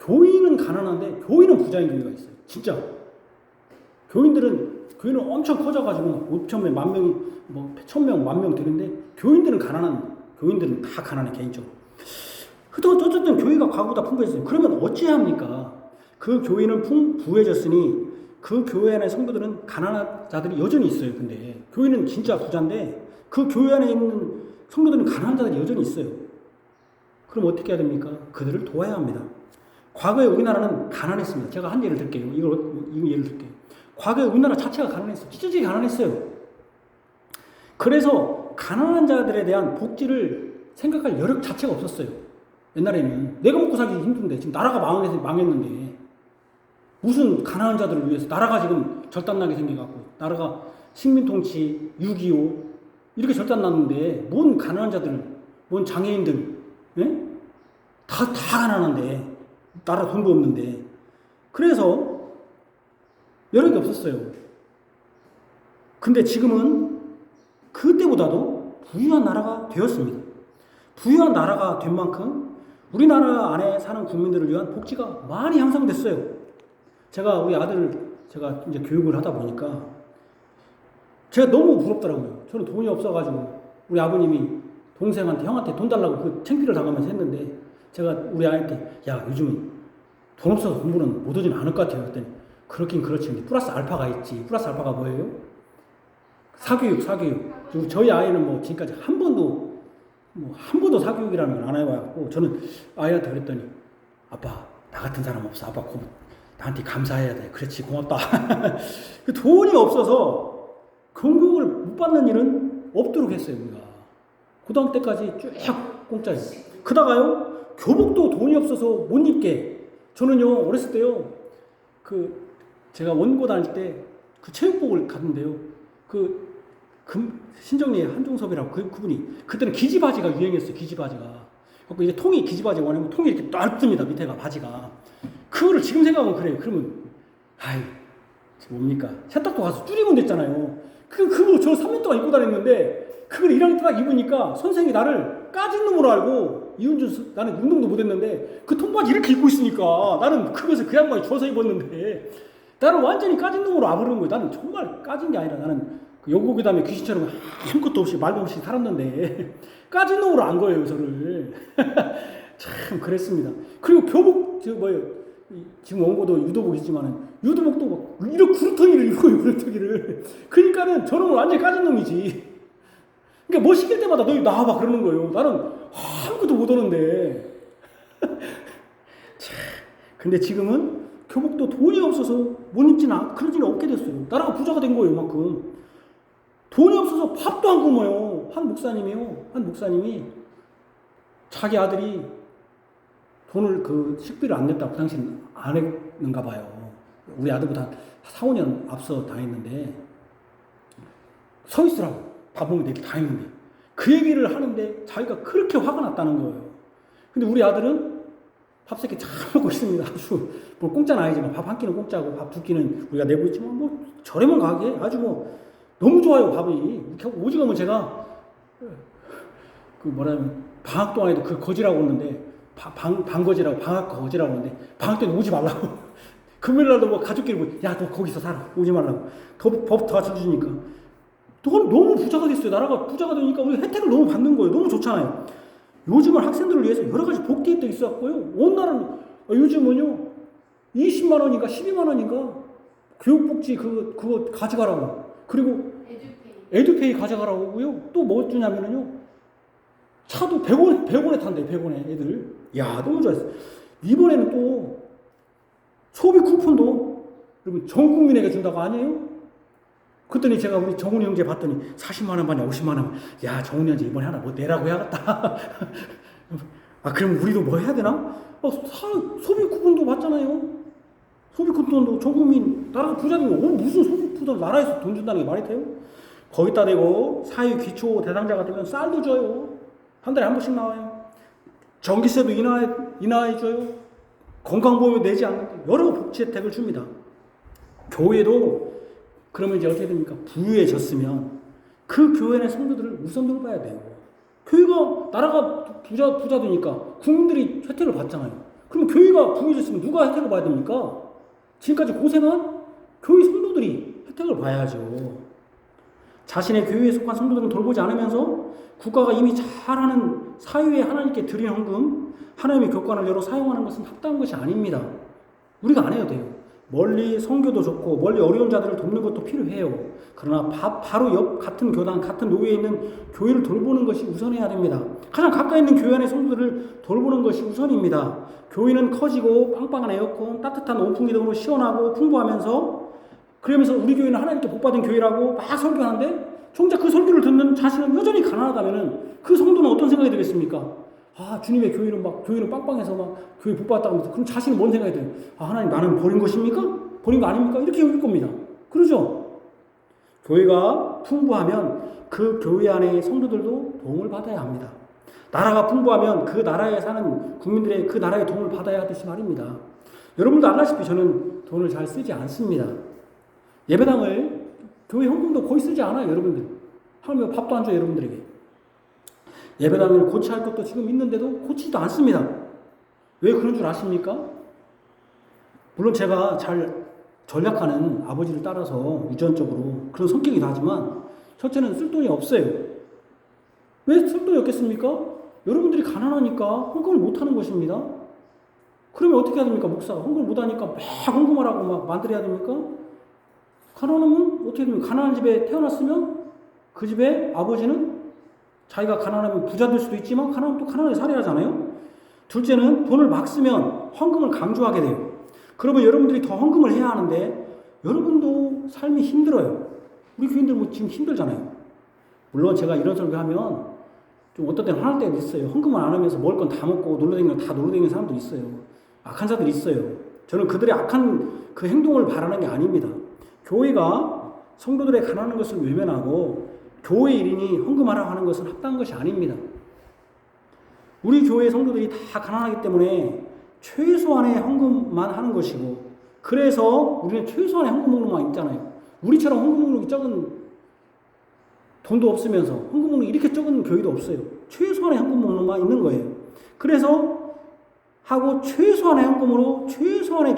교인은 가난한데 교인은 부자인 교회가 있어요. 진짜. 교회는 엄청 커져가지고 5,000명, 10,000명이 뭐 1,000명, 10,000명 되는데 교인들은 다 가난해 개인적으로. 어쨌든 교회가 과거보다 풍부해졌어요. 그러면 어찌해야 합니까? 그 교회는 부해졌으니 그 교회 안에 성도들은 가난한 자들이 여전히 있어요. 근데 교회는 진짜 부자인데 그 교회 안에 있는 성도들은 가난한 자들이 여전히 있어요. 그럼 어떻게 해야 됩니까? 그들을 도와야 합니다. 과거에 우리나라는 가난했습니다. 제가 한 예를 들게요. 이거 예를 들게요. 과거에 우리나라 자체가 가난했어요. 찢어지게 가난했어요. 그래서 가난한 자들에 대한 복지를 생각할 여력 자체가 없었어요. 옛날에는 내가 먹고 살기 힘든데 지금 나라가 망했는데 무슨 가난한 자들을 위해서 나라가 지금 절단나게 생겨갖고 나라가 식민통치 6.25 이렇게 절단났는데 뭔 가난한 자들, 뭔 장애인들, 예? 다 가난한데 나라 돈도 없는데 그래서 여력이 없었어요. 근데 지금은 그때보다도 부유한 나라가 되었습니다. 부유한 나라가 된 만큼 우리나라 안에 사는 국민들을 위한 복지가 많이 향상됐어요. 제가 우리 아들을 제가 이제 교육을 하다 보니까 제가 너무 부럽더라고요. 저는 돈이 없어가지고 우리 아버님이 동생한테 형한테 돈 달라고 그 창피를 당하면서 했는데 제가 우리 아이한테 야 요즘은 돈 없어서 공부는 못하진 않을 것 같아요. 그랬더니 그렇긴 그렇지. 근데 플러스 알파가 있지. 플러스 알파가 뭐예요? 사교육. 그리고 저희 아이는 뭐 지금까지 한 번도 사교육이라는 걸 안 해봐갖고 저는 아이한테 그랬더니 아빠 나 같은 사람 없어. 아빠 나한테 감사해야 돼. 그렇지 고맙다. 그 돈이 없어서 교육을 못 받는 일은 없도록 했어요. 우리가 고등학교 때까지 쭉 공짜예요. 그다가요 교복도 돈이 없어서 못 입게. 저는요 어렸을 때요 제가 원고 다닐 때 그 체육복을 갔는데요 신정리 한종섭이라고 그분이 그때는 기지바지가 유행했어요. 기지바지가. 그래서 이제 통이 기지바지가 원하면 통이 이렇게 넓습니다. 밑에가 바지가. 그거를 지금 생각하면 그래요. 그러면 아이 뭡니까? 세탁도 가서 줄이면 됐잖아요. 그거 저 3년 동안 입고 다녔는데 그걸 1학년 때 딱 입으니까 선생님이 나를 까진 놈으로 알고 이윤준 나는 운동도 못했는데 그 통바지 이렇게 입고 있으니까 나는 그것을 그 양반이 줘서 입었는데 나는 완전히 까진 놈으로 아부르는 거예요. 나는 정말 까진 게 아니라 나는 영국에 다음에 귀신처럼 아무것도 없이 말도 없이 살았는데 까진 놈으로 안 거예요. 저를. 참 그랬습니다. 그리고 교복 지금 원고도 유도복이지만은 유도복도 막 이렇게 구루터기를 입고요. 구루터기를. 그러니까는 저는 완전히 까진 놈이지. 그러니까 뭐 시킬 때마다 너희 나와봐 그러는 거예요. 나는 아침부터 못 오는데. 참, 근데 지금은 교복도 돈이 없어서 못 입지는 그러지는 없게 됐어요. 나라가 부자가 된 거예요, 이만큼. 돈이 없어서 밥도 안 굶어요. 한 목사님이 자기 아들이 돈을 그 식비를 안 냈다고 그 당시엔 안 했는가 봐요. 우리 아들보다 4, 5년 앞서 다녔는데 서 있으라고 밥 먹는데 이렇게 다녔는데 그 얘기를 하는데 자기가 그렇게 화가 났다는 거예요. 근데 우리 아들은 밥 3끼 잘 먹고 있습니다. 아주 뭐 공짜는 아니지만 밥 한 끼는 공짜고 밥 2끼는 우리가 내고 있지만 뭐 저렴한 가게 아주 뭐 너무 좋아요. 밥이 오직하면 제가 그 뭐라면 방학 동안에도 그 거지라고 오는데 방거지라고 방학 거지라고 오는데 방학 때는 오지 말라고 금요일 날도 뭐 가족끼리 뭐 야 너 거기서 살아 오지 말라고 법 더 갖춰주니까 너무 부자가 됐어요. 나라가 부자가 되니까 우리 혜택을 너무 받는 거예요. 너무 좋잖아요. 요즘은 학생들을 위해서 여러 가지 복지 혜택이 있었고요. 온 나라는 요즘은요 20만 원인가 12만 원인가 교육복지 그거 가져가라고 그리고 에듀페이 가져가라고 하고요. 또 뭐 주냐면요 차도 100원에 탄대요. 100원에 애들. 야 너무 좋아했어요. 이번에는 또 소비 쿠폰도 여러분 전 국민에게 준다고 아니에요? 그랬더니 제가 우리 정훈이 형제 봤더니 40만 원 받냐 50만 원. 야 정훈이 형제 이번에 하나 뭐 내라고 해야겠다. 아 그럼 우리도 뭐 해야 되나? 소비 쿠폰도 받잖아요. 소비 쿠폰도 전 국민 나라가 부자된 거 무슨 소비 쿠폰 나라에서 돈 준다는 게 말이 돼요? 거기다 대고 사회 기초 대상자 같으면 쌀도 줘요. 한 달에 한 번씩 나와요. 전기세도 인하해줘요. 건강보험도 내지 않는데 여러 복지 혜택을 줍니다. 교회도 그러면 이제 어떻게 됩니까? 부유해졌으면 그 교회 내 성도들을 우선 돌봐야 돼요. 교회가 나라가 부자 되니까 국민들이 혜택을 받잖아요. 그럼 교회가 부유해졌으면 누가 혜택을 봐야 됩니까? 지금까지 고생한 교회 성도들이 혜택을 봐야죠. 자신의 교회에 속한 성도들은 돌보지 않으면서 국가가 이미 잘하는 사유에 하나님께 드린 헌금, 하나님의 교관을 여러 사용하는 것은 합당한 것이 아닙니다. 우리가 안 해도 돼요. 멀리 선교도 좋고 멀리 어려운 자들을 돕는 것도 필요해요. 그러나 바로 옆 같은 교단, 같은 노예에 있는 교회를 돌보는 것이 우선해야 됩니다. 가장 가까이 있는 교회 안의 성도들을 돌보는 것이 우선입니다. 교회는 커지고 빵빵한 에어컨, 따뜻한 온풍기 등으로 시원하고 풍부하면서 그러면서 우리 교회는 하나님께 복받은 교회라고 막 설교하는데 정작 그 설교를 듣는 자신은 여전히 가난하다면 그 성도는 어떤 생각이 들겠습니까? 아 주님의 교회는 빵빵해서 막 교회 복받았다고 하면서 그럼 자신은 뭔 생각이 들어요? 아 하나님 나는 버린 것입니까? 버린 거 아닙니까? 이렇게 여길 겁니다. 그러죠? 교회가 풍부하면 그 교회 안에 성도들도 도움을 받아야 합니다. 나라가 풍부하면 그 나라에 사는 국민들의 그 나라의 도움을 받아야 하듯이 말입니다. 여러분도 알다시피 저는 돈을 잘 쓰지 않습니다. 예배당을 교회 헌금도 거의 쓰지 않아요. 여러분들 하면 밥도 안 줘요. 여러분들에게 예배당을 고쳐야 할 것도 지금 있는데도 고치지도 않습니다. 왜 그런 줄 아십니까? 물론 제가 잘 전략하는 아버지를 따라서 유전적으로 그런 성격이긴 하지만 첫째는 쓸 돈이 없어요. 왜 쓸 돈이 없겠습니까? 여러분들이 가난하니까 헌금을 못하는 것입니다. 그러면 어떻게 해야 됩니까? 목사가 헌금을 못하니까 막 헌금하라고 막 만들어야 됩니까? 가난하면 어떻게 됩니까? 가난한 집에 태어났으면 그 집에 아버지는 자기가 가난하면 부자 될 수도 있지만 가난하면 또 가난하게 살아야 하잖아요. 둘째는 돈을 막 쓰면 헌금을 강조하게 돼요. 그러면 여러분들이 더 헌금을 해야 하는데 여러분도 삶이 힘들어요. 우리 교인들 뭐 지금 힘들잖아요. 물론 제가 이런 설교하면 좀 어떤 때는 화날 때도 있어요. 헌금을 안 하면서 먹을 건 다 먹고 놀러다니는 사람도 있어요. 악한 자들이 있어요. 저는 그들의 악한 그 행동을 바라는 게 아닙니다. 교회가 성도들의 가난한 것을 외면하고 교회 일인이 헌금하라고 하는 것은 합당한 것이 아닙니다. 우리 교회 성도들이 다 가난하기 때문에 최소한의 헌금만 하는 것이고 그래서 우리는 최소한의 헌금 목록만 있잖아요. 우리처럼 헌금 목록이 적은 돈도 없으면서 헌금 목록이 이렇게 적은 교회도 없어요. 최소한의 헌금 목록만 있는 거예요. 그래서 하고 최소한의 헌금으로 최소한의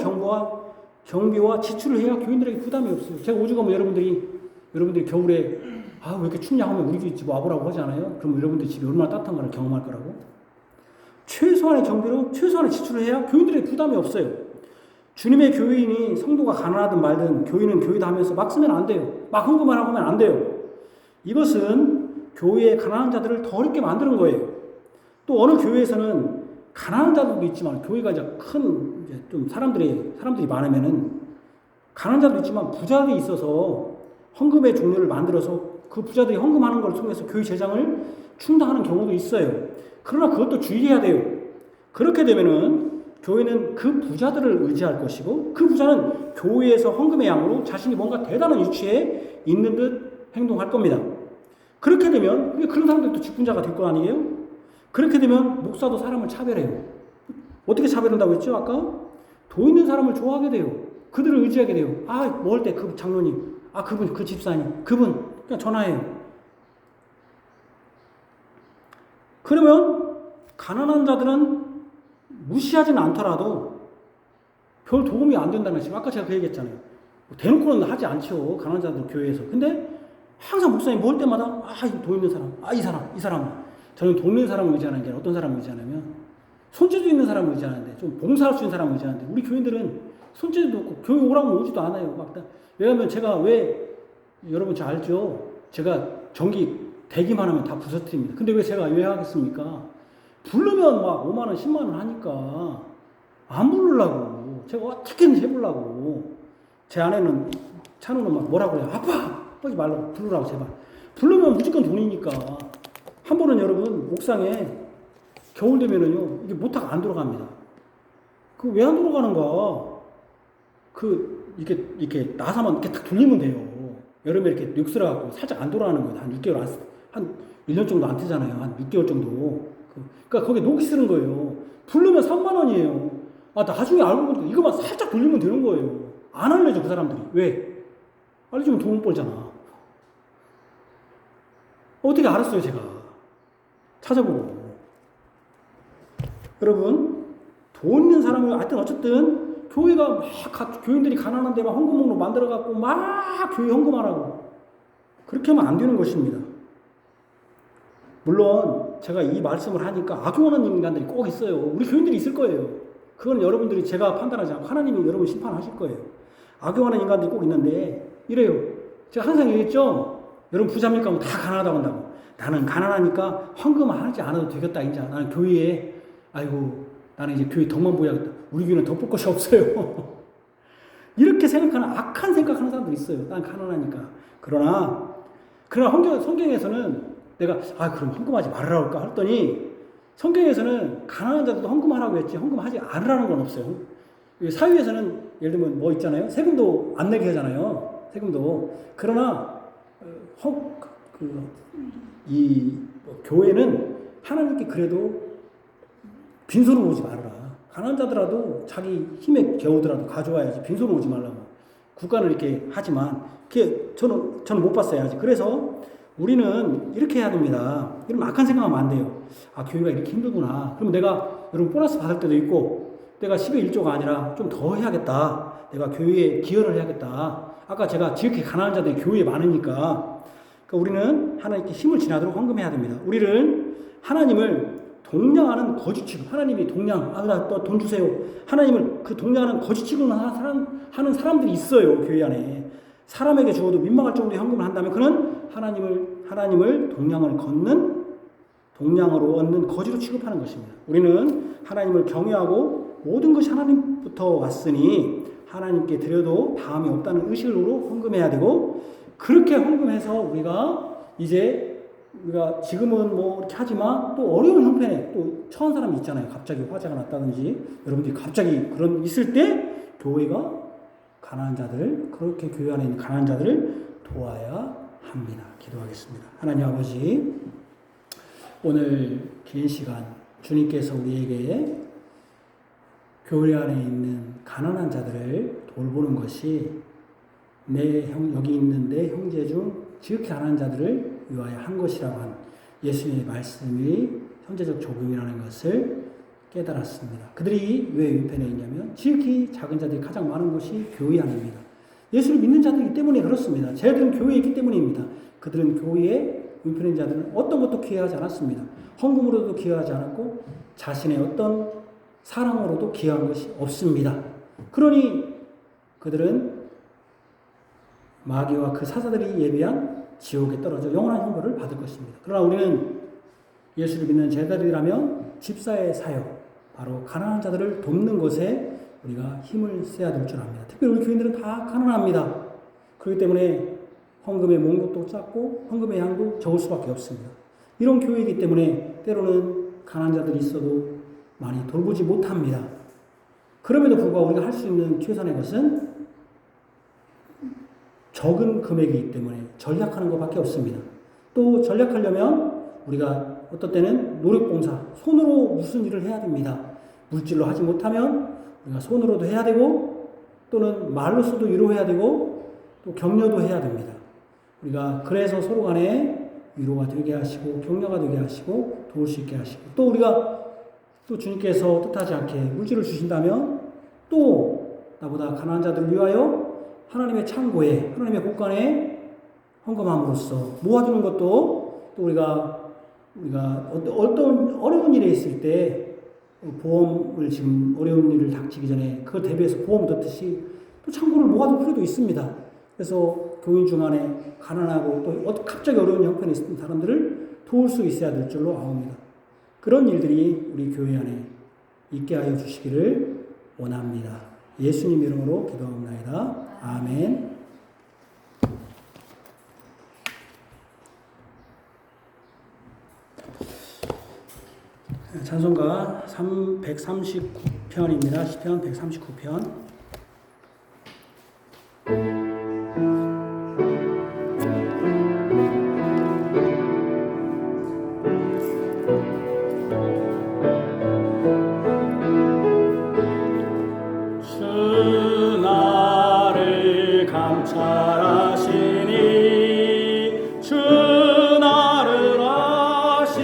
경비와 지출을 해야 교인들에게 부담이 없어요. 제가 오죽 하면 여러분들이 겨울에 왜 이렇게 춥냐 하면 우리 집 와보라고 하지 않아요? 그럼 여러분들이 집이 얼마나 따뜻한 걸 경험할 거라고? 최소한의 경비로 최소한의 지출을 해야 교인들에게 부담이 없어요. 주님의 교인이 성도가 가난하든 말든 교인은 교회다 하면서 막 쓰면 안 돼요. 막 헌금만 하고 하면 안 돼요. 이것은 교회의 가난한 자들을 더 어렵게 만드는 거예요. 또 어느 교회에서는 가난한 자들도 있지만 교회가 이제 큰 이제 좀 사람들이 많으면은 가난한 자도 있지만 부자들이 있어서 헌금의 종류를 만들어서 그 부자들이 헌금하는 걸 통해서 교회 재정을 충당하는 경우도 있어요. 그러나 그것도 주의해야 돼요. 그렇게 되면은 교회는 그 부자들을 의지할 것이고 그 부자는 교회에서 헌금의 양으로 자신이 뭔가 대단한 위치에 있는 듯 행동할 겁니다. 그렇게 되면 그런 사람들도 직분자가 될 거 아니에요? 그렇게 되면 목사도 사람을 차별해요. 어떻게 차별한다고 했죠? 아까 돈 있는 사람을 좋아하게 돼요. 그들을 의지하게 돼요. 뭐 할 때 그 장로님, 그분, 그 집사님, 그분 그냥 전화해요. 그러면 가난한 자들은 무시하지는 않더라도 별 도움이 안 된다는 식으로 아까 제가 그 얘기했잖아요. 대놓고는 하지 않죠. 가난한 자들 교회에서. 근데 항상 목사님 볼 때마다 돈 있는 사람, 이 사람. 저는 돈 있는 사람을 의지하는 게 어떤 사람을 의지하냐면 손재주 있는 사람을 의지하는데 좀 봉사할 수 있는 사람을 의지하는데 우리 교인들은 손재주도 없고 교회 오라고 오지도 않아요. 왜냐하면 제가 여러분 잘 알죠? 제가 전기 대기만 하면 다 부서뜨립니다. 근데 왜 하겠습니까? 부르면 막 5만 원, 10만 원 하니까 안 부르려고. 제가 어떻게든 해보려고. 제 아내는 찬우는 막 뭐라고 그래요? 아빠! 하지 말라고. 부르라고 제발. 부르면 무조건 돈이니까. 한 번은 여러분 옥상에 겨울 되면은요 이게 모터가 안 돌아갑니다. 그 왜 안 돌아가는가? 이렇게 나사만 이렇게 딱 돌리면 돼요. 여름에 이렇게 눅슬어갖고 살짝 안 돌아가는 거예요. 한 6개월 한 1년 정도 안 뜨잖아요. 한 6개월 정도. 그러니까 거기에 녹이 쓰는 거예요. 부르면 3만 원이에요. 나중에 알고 보니까 이거만 살짝 돌리면 되는 거예요. 안 알려줘, 그 사람들이. 왜? 알려주면 돈 벌잖아. 어떻게 알았어요, 제가? 찾아보고. 여러분, 돈 있는 사람이 하여튼 어쨌든 교회가 교인들이 가난한데 막 헌금으로 만들어갖고 막 교회 헌금하라고. 그렇게 하면 안 되는 것입니다. 물론 제가 이 말씀을 하니까 악용하는 인간들이 꼭 있어요. 우리 교인들이 있을 거예요. 그건 여러분들이 제가 판단하지 않고 하나님이 여러분 심판하실 거예요. 악용하는 인간들이 꼭 있는데 이래요. 제가 항상 얘기했죠. 여러분 부자입니까? 하면 다 가난하다고 한다고. 나는 가난하니까 헌금 하지 않아도 되겠다. 이제 나는 교회에 나는 이제 교회 덕만 보여야겠다. 우리 교회는 덕볼 것이 없어요. 이렇게 생각하는 악한 생각하는 사람들이 있어요. 난 가난하니까. 그러나 성경에서는 내가 그럼 헌금하지 말으라고 할까 했더니 성경에서는 가난한 자들도 헌금하라고 했지 헌금하지 않으라는 건 없어요. 사회에서는 예를 들면 뭐 있잖아요. 세금도 안 내게 하잖아요. 세금도. 그러나 교회는 하나님께 그래도 빈손으로 오지 말아라. 가난한 자들라도 자기 힘에 겨우더라도 가져와야지 빈손으로 오지 말라고. 국가는 이렇게 하지만 저는 못 봤어요 아직. 그래서 우리는 이렇게 해야 됩니다. 이런 악한 생각하면 안 돼요. 교회가 이렇게 힘들구나. 그럼 내가 여러분 보너스 받을 때도 있고 내가 10의 1조가 아니라 좀 더 해야겠다. 내가 교회에 기여를 해야겠다. 아까 제가 지극히 가난한 자들이 교회에 많으니까 그러니까 우리는 하나님께 힘을 지나도록 헌금해야 됩니다. 우리는 하나님을 동냥하는 거짓 취급. 하나님이 동냥, 나 돈 주세요. 하나님을 그 동냥하는 거짓 취급을 하는 사람들이 있어요. 교회 안에. 사람에게 주어도 민망할 정도의 헌금을 한다면 그는 하나님을 동냥으로 얻는 거지로 취급하는 것입니다. 우리는 하나님을 경외하고 모든 것이 하나님부터 왔으니 하나님께 드려도 다함이 없다는 의식으로 헌금해야 되고 그렇게 헌금해서 우리가 지금은 뭐 이렇게 하지만 또 어려운 형편에 또 처한 사람이 있잖아요. 갑자기 화재가 났다든지 여러분들이 갑자기 있을 때 교회가 가난한 자들, 그렇게 교회 안에 있는 가난한 자들을 도와야 합니다. 기도하겠습니다. 하나님 아버지, 오늘 긴 시간 주님께서 우리에게 교회 안에 있는 가난한 자들을 돌보는 것이 여기 있는 내 형제 중 지극히 가난한 자들을 위하여 한 것이라고 한 예수님의 말씀이 현재적 조금이라는 것을 깨달았습니다. 그들이 왜 윈펜에 있냐면 지극히 작은 자들이 가장 많은 곳이 교회 안입니다. 예수를 믿는 자들이기 때문에 그렇습니다. 쟤들은 교회에 있기 때문입니다. 그들은 교회에 윈펜인 자들은 어떤 것도 기여하지 않았습니다. 헌금으로도 기여하지 않았고 자신의 어떤 사랑으로도 기여한 것이 없습니다. 그러니 그들은 마귀와 그 사자들이 예비한 지옥에 떨어져 영원한 형벌을 받을 것입니다. 그러나 우리는 예수를 믿는 제자들이라면 집사의 사역, 바로 가난한 자들을 돕는 것에 우리가 힘을 써야 될 줄 압니다. 특별히 우리 교인들은 다 가난합니다. 그렇기 때문에 헌금의 몽독도 작고 헌금의 양도 적을 수밖에 없습니다. 이런 교회이기 때문에 때로는 가난한 자들이 있어도 많이 돌보지 못합니다. 그럼에도 불구하고 우리가 할 수 있는 최선의 것은 적은 금액이기 때문에 전략하는 것밖에 없습니다. 또 전략하려면 우리가 어떤 때는 노력봉사, 손으로 무슨 일을 해야 됩니다. 물질로 하지 못하면 우리가 손으로도 해야 되고 또는 말로서도 위로해야 되고 또 격려도 해야 됩니다. 우리가 그래서 서로 간에 위로가 되게 하시고 격려가 되게 하시고 도울 수 있게 하시고 또 우리가 또 주님께서 뜻하지 않게 물질을 주신다면 또 나보다 가난한 자들을 위하여 하나님의 창고에 하나님의 곳간에 헌금함으로써 모아두는 것도 또 우리가 어떤 어려운 일에 있을 때 보험을 지금 어려운 일을 닥치기 전에 그걸 대비해서 보험 넣듯이 또 창고를 모아둘 필요도 있습니다. 그래서 교인 중 안에 가난하고 또 갑자기 어려운 형편에 있는 사람들을 도울 수 있어야 될 줄로 아옵니다. 그런 일들이 우리 교회 안에 있게 하여 주시기를 원합니다. 예수님 이름으로 기도합니다. 아멘. 찬송가 139편입니다. 시편 139편. 주 나를 감찰하시니 주 나를 아시나이다.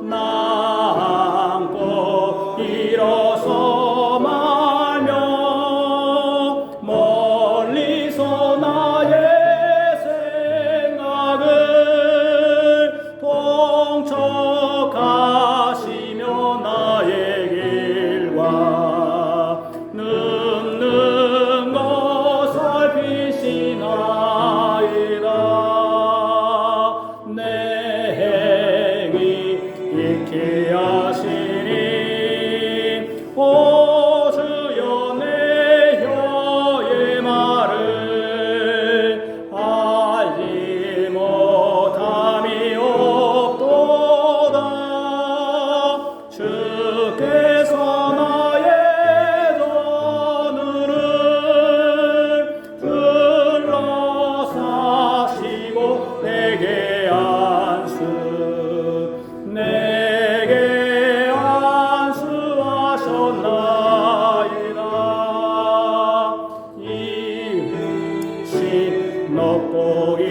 나 안고 일어서 말며 멀리서 나의 생각을 통촉하시며 나의 길과 늠는 것 살피시나이다. 내 행위 익히 하시니 오 주여 내 혀의 말을 알지 못함이 없도다. 주께서 나의 전우를 둘러싸시고 내게 안수하셨나이다. 이신 너보기에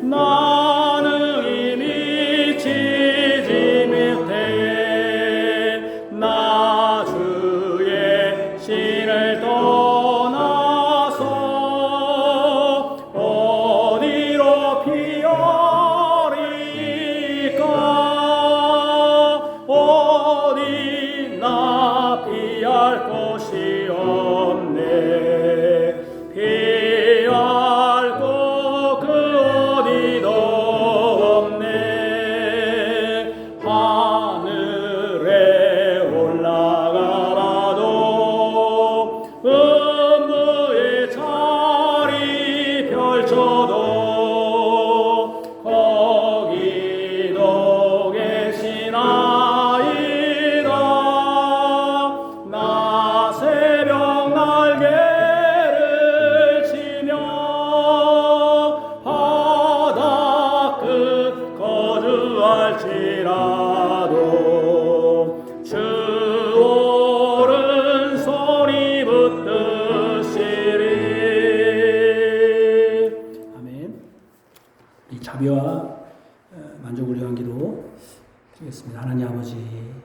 나는 이미 치지 못해. 나 주의 신을 떠나서 어디로 피하리까. 어디나 피할 곳이 없네. 피할 곳 그 어디도 없네. 하늘에 올라가봐도 음부의 자리 펼쳐도 거기도 계시나이다. 나 새벽 날개를 치며 바다 끝 거주할지라도 주 오른손이 붙드시리. 아멘. 이 자비와 만족을 위한 기도 드리겠습니다. 하나님 아버지,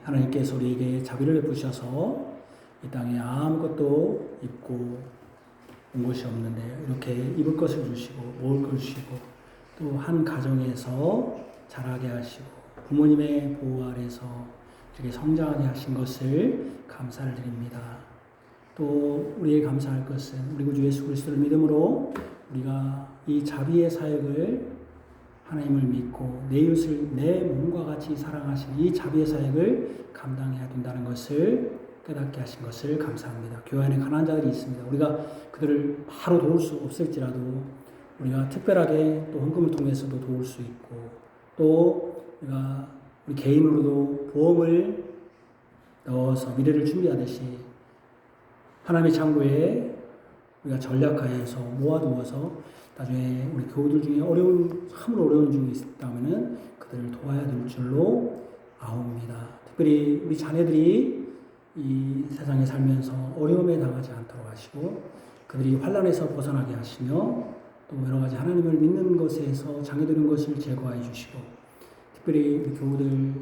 하나님께서 우리에게 자비를 베푸셔서 이 땅에 아무것도 입고 온 것이 없는데 이렇게 입을 것을 주시고 먹을 것을 주시고 또 한 가정에서 자라게 하시고 부모님의 보호 아래서 이렇게 성장하게 하신 것을 감사를 드립니다. 또 우리에게 감사할 것은 우리 구주 예수 그리스도를 믿음으로 우리가 이 자비의 사역을 하나님을 믿고 내 이웃을 내 몸과 같이 사랑하시는 이 자비의 사역을 감당해야 된다는 것을 깨닫게 하신 것을 감사합니다. 교회 안에 가난한 자들이 있습니다. 우리가 그들을 바로 도울 수 없을지라도 우리가 특별하게 또 헌금을 통해서도 도울 수 있고 또 우리가 우리 개인으로도 보험을 넣어서 미래를 준비하듯이 하나님의 창고에 우리가 전략하여서 모아두어서 나중에 우리 교우들 중에 참으로 어려운 중이 있다면은 그들을 도와야 될 줄로 아옵니다. 특별히 우리 자녀들이 이 세상에 살면서 어려움에 당하지 않도록 하시고 그들이 환난에서 벗어나게 하시며 또 여러 가지 하나님을 믿는 것에서 장애되는 것을 제거해 주시고 특별히 우리 교우들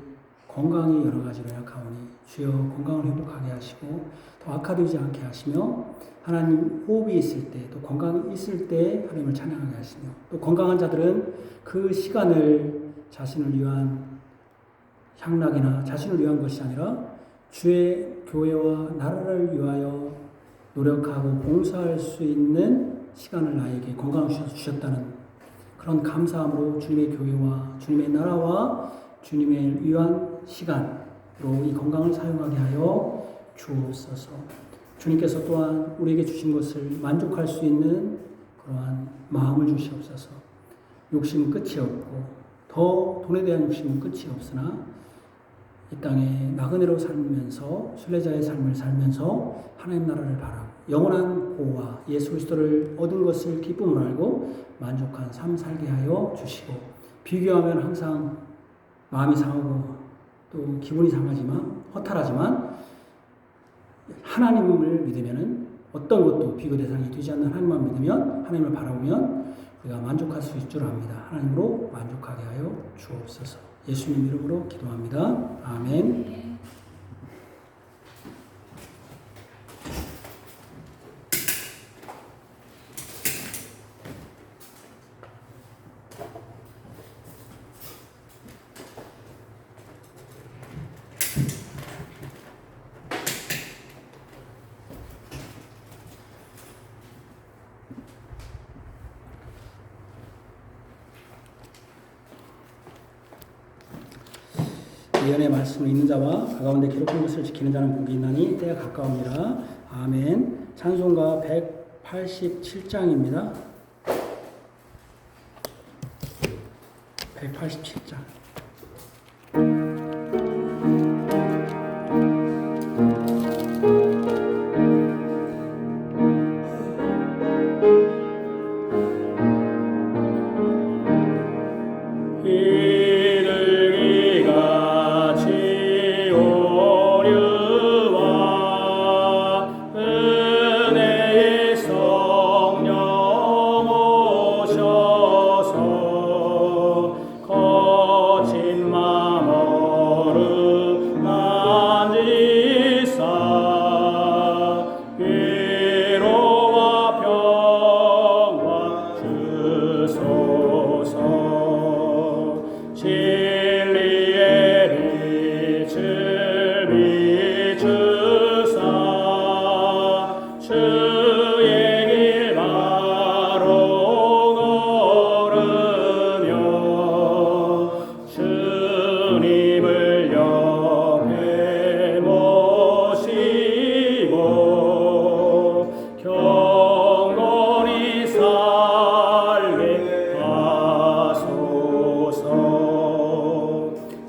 건강이 여러 가지로 약하오니 주여 건강을 회복하게 하시고 더 악화되지 않게 하시며 하나님 호흡이 있을 때 또 건강이 있을 때 하나님을 찬양하게 하시며 또 건강한 자들은 그 시간을 자신을 위한 향락이나 자신을 위한 것이 아니라 주의 교회와 나라를 위하여 노력하고 봉사할 수 있는 시간을 나에게 건강을 주셨다는 그런 감사함으로 주님의 교회와 주님의 나라와 주님의 위한 시간으로 이 건강을 사용하게 하여 주옵소서. 주님께서 또한 우리에게 주신 것을 만족할 수 있는 그러한 마음을 주시옵소서. 욕심은 끝이 없고 더 돈에 대한 욕심은 끝이 없으나 이 땅에 나그네로 살면서 순례자의 삶을 살면서 하나님 나라를 바라고 영원한 보호와 예수 그리스도를 얻은 것을 기쁨으로 알고 만족한 삶 살게 하여 주시고 비교하면 항상 마음이 상하고 또 기분이 상하지만 허탈하지만 하나님을 믿으면은 어떤 것도 비교 대상이 되지 않는 하나님만 믿으면 하나님을 바라보면 우리가 만족할 수 있을 줄 압니다. 하나님으로 만족하게 하여 주옵소서. 예수님 이름으로 기도합니다. 아멘. 예언의 말씀을 읽는 자와 그 가운데 기록한 것을 지키는 자는 복이 있나니 때가 가까웁니다. 아멘. 찬송가 187장입니다. 187장.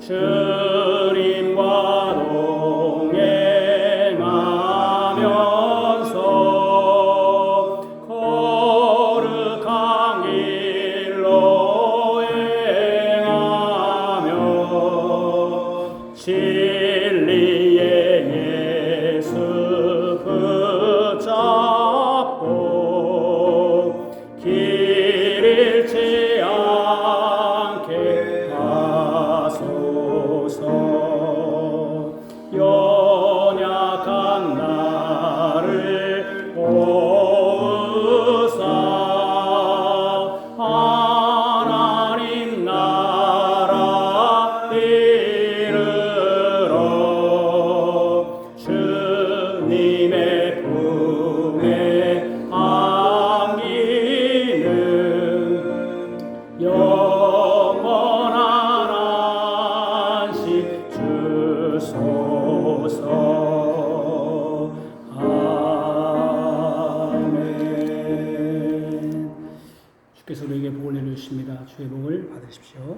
주님과 동행하면서 주의 복을 받으십시오.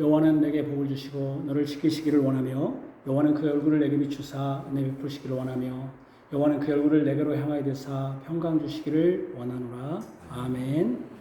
여호와는 내게 복을 주시고 너를 지키시기를 원하며 여호와는 그 얼굴을 내게 비추사 은혜 베푸시기를 원하며 여호와는 그 얼굴을 내게로 향하여 되사 평강 주시기를 원하노라. 아멘.